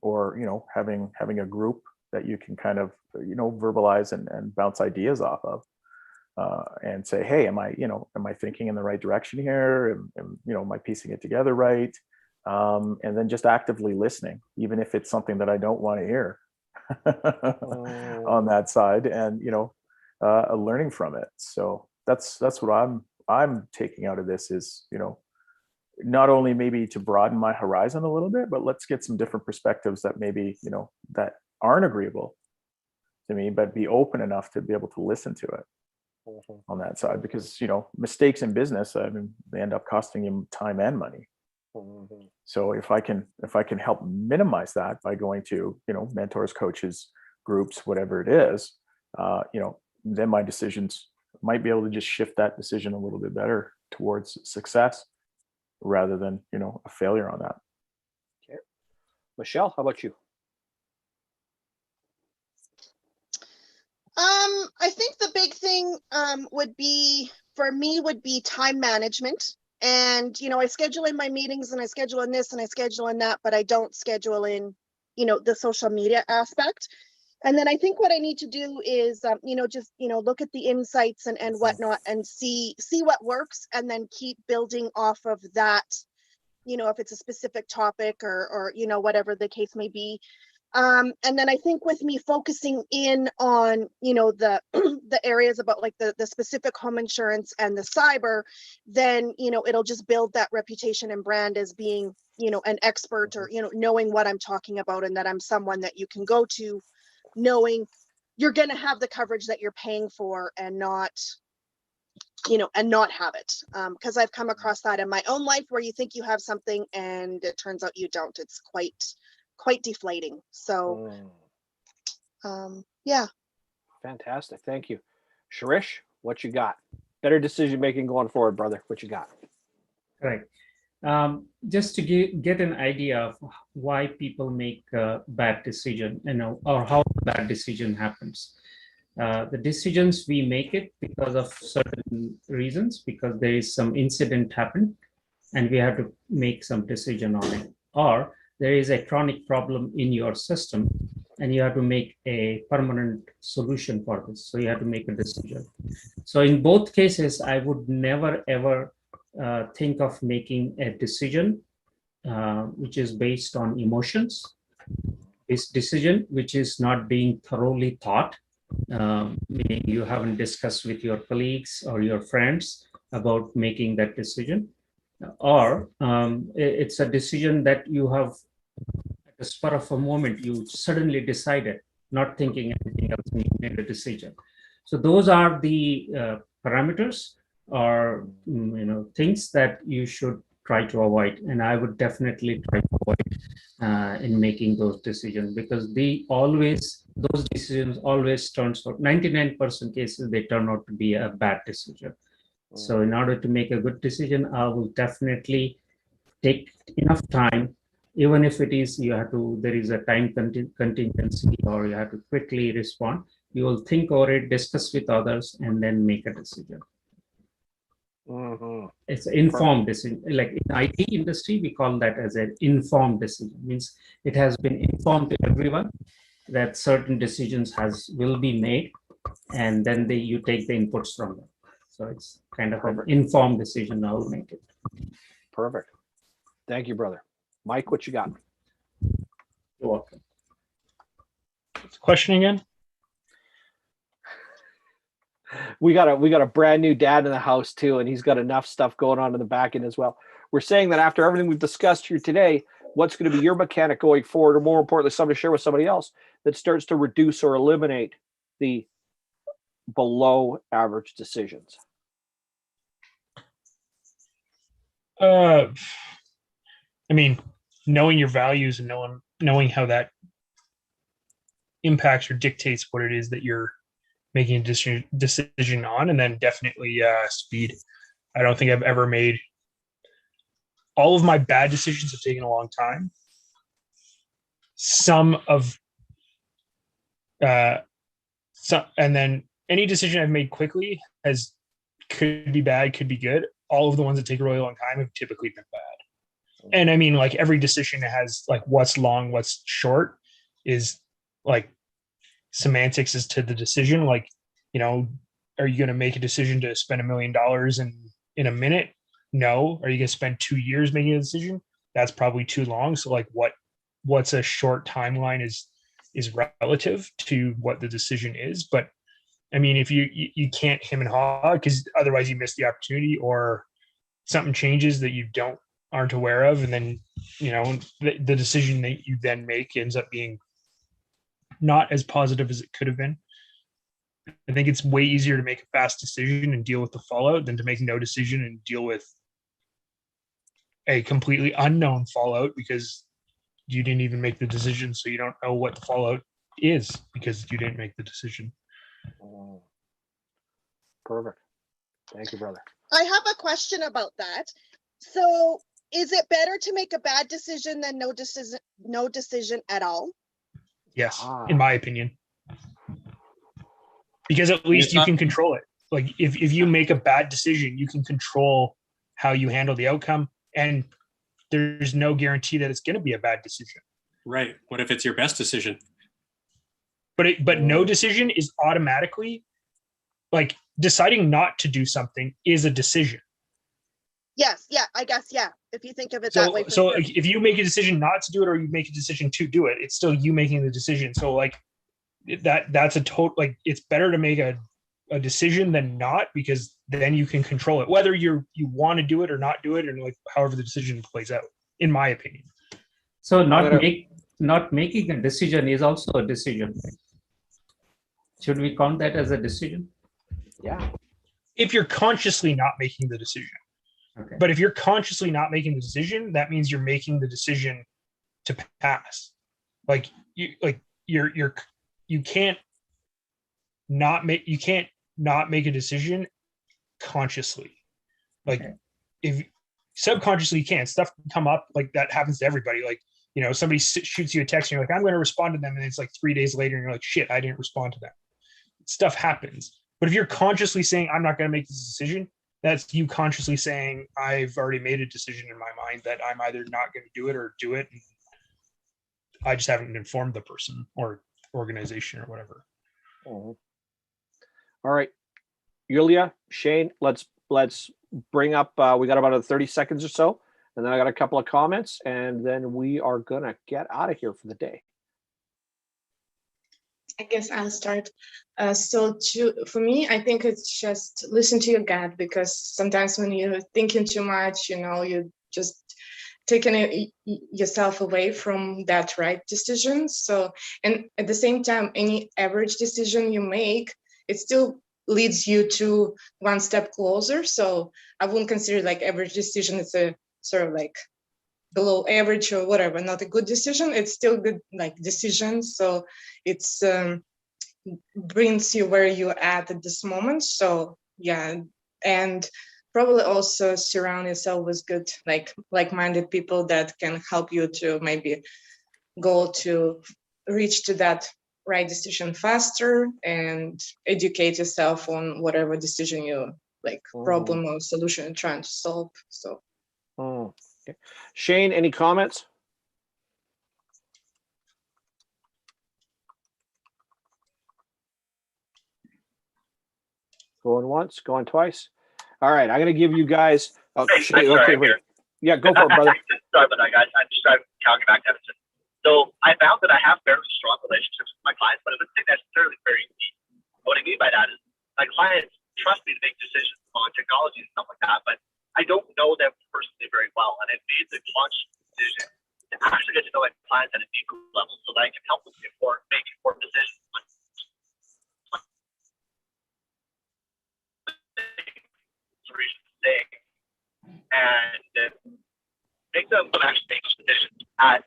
or, you know, having a group that you can kind of, you know, verbalize and bounce ideas off of, and say, hey, am I thinking in the right direction here? You know, am I piecing it together right? And then just actively listening, even if it's something that I don't want to hear on that side, and, you know, learning from it. So that's what I'm taking out of this is, you know, not only maybe to broaden my horizon a little bit, but let's get some different perspectives that maybe, you know, that aren't agreeable to me, but be open enough to be able to listen to it on that side, because, you know, mistakes in business, I mean, they end up costing you time and money. So if I can help minimize that by going to, you know, mentors, coaches, groups, whatever it is, you know, then my decisions might be able to just shift that decision a little bit better towards success rather than, you know, a failure on that. Okay. Michelle, how about you? I think the big thing would be time management. And, you know, I schedule in my meetings and I schedule in this and I schedule in that, but I don't schedule in, you know, the social media aspect. And then I think what I need to do is, you know, just, you know, look at the insights and whatnot and see what works and then keep building off of that, you know, if it's a specific topic or, you know, whatever the case may be. And then I think with me focusing in on, you know, the areas about like the specific home insurance and the cyber, then, you know, it'll just build that reputation and brand as being, you know, an expert or, you know, knowing what I'm talking about and that I'm someone that you can go to, knowing you're going to have the coverage that you're paying for and not, you know, and not have it. Because I've come across that in my own life where you think you have something and it turns out you don't. It's quite deflating. So yeah. Fantastic. Thank you. Sharish, what you got? Better decision making going forward, brother. What you got? Right. Just to get an idea of why people make a bad decision, you know, or how bad decision happens. The decisions we make it because of certain reasons, because there is some incident happened and we have to make some decision on it, or there is a chronic problem in your system and you have to make a permanent solution for this. So you have to make a decision. So in both cases, I would never, ever think of making a decision which is based on emotions. This decision which is not being thoroughly thought meaning you haven't discussed with your colleagues or your friends about making that decision, or it's a decision that you have at the spur of a moment, you suddenly decided, not thinking anything else, and you made a decision. So those are the parameters or things that you should try to avoid, and I would definitely try to avoid in making those decisions, because those decisions always turns out 99% cases they turn out to be a bad decision. So in order to make a good decision, I will definitely take enough time, even if it is there is a time contingency or you have to quickly respond. You will think over it, discuss with others, and then make a decision. It's an informed decision. Like in IT industry, we call that as an informed decision. Means it has been informed to everyone that certain decisions will be made, and then you take the inputs from them. So it's kind of an informed decision. I will make it. Perfect. Thank you, brother. Mike, what you got? You're welcome. What's the question again? We got a brand new dad in the house too, and he's got enough stuff going on in the back end as well. We're saying that after everything we've discussed here today, what's going to be your mechanic going forward, or more importantly, something to share with somebody else that starts to reduce or eliminate the below average decisions? I mean, knowing your values and knowing how that impacts or dictates what it is that you're making a decision on, and then definitely speed. I don't think I've ever made, all of my bad decisions have taken a long time. And then any decision I've made quickly could be bad, could be good. All of the ones that take a really long time have typically been bad. And I mean, like every decision has like what's long, what's short is like semantics as to the decision. Like, are you going to make a decision to spend $1 million in a minute? No. Are you going to spend 2 years making a decision? That's probably too long. So like what's a short timeline is relative to what the decision is. But I mean, if you can't hem and haw, because otherwise you miss the opportunity, or something changes that you aren't aware of, and then the decision that you then make ends up being not as positive as it could have been. I think it's way easier to make a fast decision and deal with the fallout than to make no decision and deal with a completely unknown fallout, because you didn't even make the decision, so you don't know what the fallout is because you didn't make the decision. Perfect. Thank you, brother. I have a question about that. So is it better to make a bad decision than no decision at all? Yes, in my opinion. Because at least you can control it. Like if you make a bad decision, you can control how you handle the outcome, and there's no guarantee that it's going to be a bad decision. Right. What if it's your best decision? But no decision is automatically, like, deciding not to do something is a decision. Yes. Yeah. I guess. Yeah. If you think of it that way. So if you make a decision not to do it, or you make a decision to do it, it's still you making the decision. So like that's a total, like, it's better to make a decision than not, because then you can control it, whether you want to do it or not do it, and like however the decision plays out, in my opinion. So not making a decision is also a decision. Should we count that as a decision? Yeah. If you're consciously not making the decision. Okay. But if you're consciously not making the decision, that means you're making the decision to pass. Like you can't not make a decision consciously. Like, if subconsciously you can, stuff can come up, like that happens to everybody. Like, somebody shoots you a text and you're like, I'm going to respond to them, and it's like 3 days later and you're like, shit, I didn't respond to them. Stuff happens. But if you're consciously saying, I'm not going to make this decision, that's you consciously saying, I've already made a decision in my mind that I'm either not going to do it or do it, and I just haven't informed the person or organization or whatever. All right, Yulia, Shane, let's bring up, we got about 30 seconds or so, and then I got a couple of comments, and then we are gonna get out of here for the day. I guess I'll start. For me, I think it's just listen to your gut, because sometimes when you're thinking too much, you just taking yourself away from that right decision. So, and at the same time, any average decision you make, it still leads you to one step closer. So I wouldn't consider like average decision it's a sort of like below average or whatever, not a good decision. It's still good like decision. So it's brings you where you're at this moment. So yeah, and probably also surround yourself with good like-minded people that can help you to maybe go to reach to that right decision faster, and educate yourself on whatever decision you like problem or solution you're trying to solve. So okay. Shane, any comments? Going once, going twice. All right, I'm going to give you guys. Hey, Shane, I'm sorry, okay, wait. Yeah, go for it, brother. Sorry about that, guys. I'm just driving Calgary back to Edmonton. So I found that I have fairly strong relationships with my clients, but I wouldn't say necessarily very deep. What I mean by that is my clients trust me to make decisions on technology and stuff like that, but I don't know them personally very well. And I've made the conscious decision to actually get to know my clients at a deeper level so that I can help them make important decisions. And make them actually make those decisions at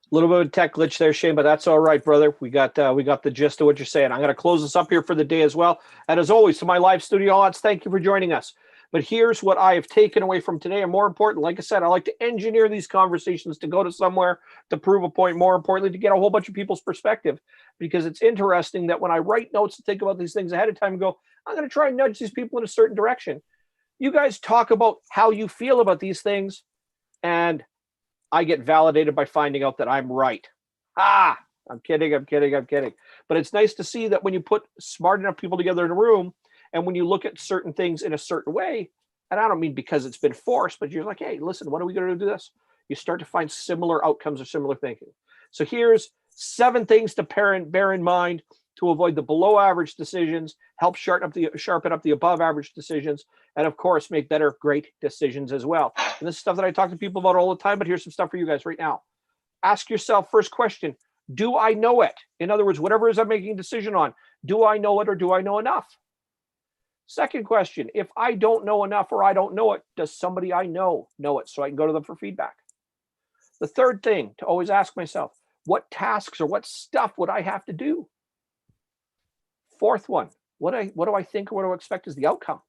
Little bit of a tech glitch there, Shane, but that's all right, brother. We got the gist of what you're saying. I'm going to close this up here for the day as well. And as always, to my live studio audience, thank you for joining us. But here's what I have taken away from today. And more important, like I said, I like to engineer these conversations to go to somewhere to prove a point. More importantly, to get a whole bunch of people's perspective, because it's interesting that when I write notes and think about these things ahead of time and go, I'm going to try and nudge these people in a certain direction. You guys talk about how you feel about these things, and I get validated by finding out that I'm right. I'm kidding. But it's nice to see that when you put smart enough people together in a room, and when you look at certain things in a certain way, and I don't mean because it's been forced, but you're like, hey, listen, what are we going to do this? You start to find similar outcomes or similar thinking. So here's 7 things to bear in mind to avoid the below average decisions, help sharpen up the above average decisions, and of course, make better, great decisions as well. And this is stuff that I talk to people about all the time, but here's some stuff for you guys right now. Ask yourself, first question, do I know it? In other words, whatever it is I'm making a decision on, do I know it or do I know enough? Second question, if I don't know enough or I don't know it, does somebody I know it so I can go to them for feedback? The third thing to always ask myself, what tasks or what stuff would I have to do? Fourth one, what do I think or what do I expect is the outcome?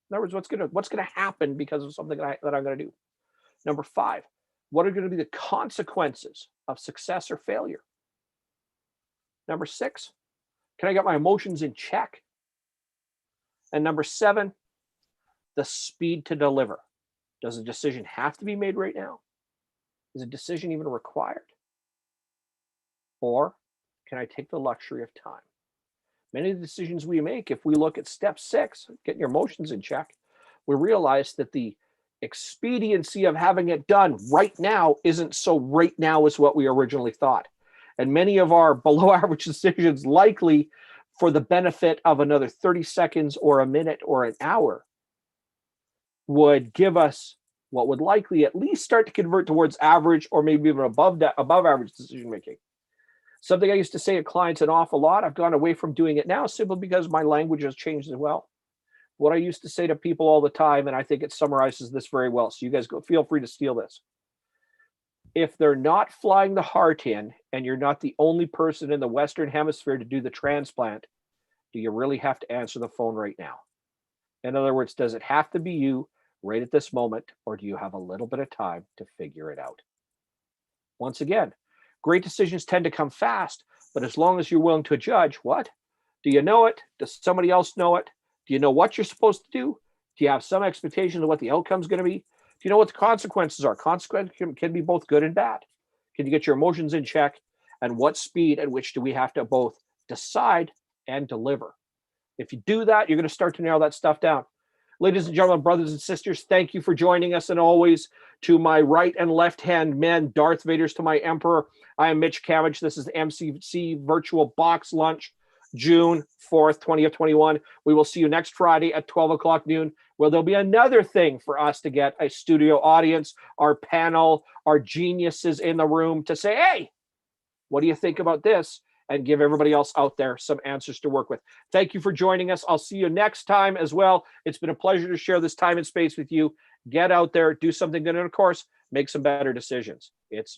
In other words, what's gonna happen because of something that I'm gonna do? Number 5, what are gonna be the consequences of success or failure? Number 6, can I get my emotions in check? And number 7, the speed to deliver. Does a decision have to be made right now? Is a decision even required? Or can I take the luxury of time? Many of the decisions we make, if we look at step 6, getting your emotions in check, we realize that the expediency of having it done right now isn't so right now as what we originally thought. And many of our below average decisions, likely for the benefit of another 30 seconds or a minute or an hour, would give us what would likely at least start to convert towards average or maybe even above average decision making. Something I used to say to clients an awful lot, I've gone away from doing it now simply because my language has changed as well. What I used to say to people all the time, and I think it summarizes this very well, so you guys feel free to steal this. If they're not flying the heart in and you're not the only person in the Western Hemisphere to do the transplant, do you really have to answer the phone right now? In other words, does it have to be you right at this moment, or do you have a little bit of time to figure it out? Once again, great decisions tend to come fast, but as long as you're willing to judge, what? Do you know it? Does somebody else know it? Do you know what you're supposed to do? Do you have some expectation of what the outcome is going to be? Do you know what the consequences are? Consequences can be both good and bad. Can you get your emotions in check? And what speed at which do we have to both decide and deliver? If you do that, you're going to start to narrow that stuff down. Ladies and gentlemen, brothers and sisters, thank you for joining us. And always, to my right and left hand men, Darth Vader's to my emperor, I am Mitch Cabbage. This is the MCC Virtual Box Lunch, June 4th, 2021. We will see you next Friday at 12 o'clock noon, where there'll be another thing for us to get a studio audience, our panel, our geniuses in the room to say, hey, what do you think about this? And give everybody else out there some answers to work with. Thank you for joining us. I'll see you next time as well. It's been a pleasure to share this time and space with you. Get out there, do something good, and of course, make some better decisions. It's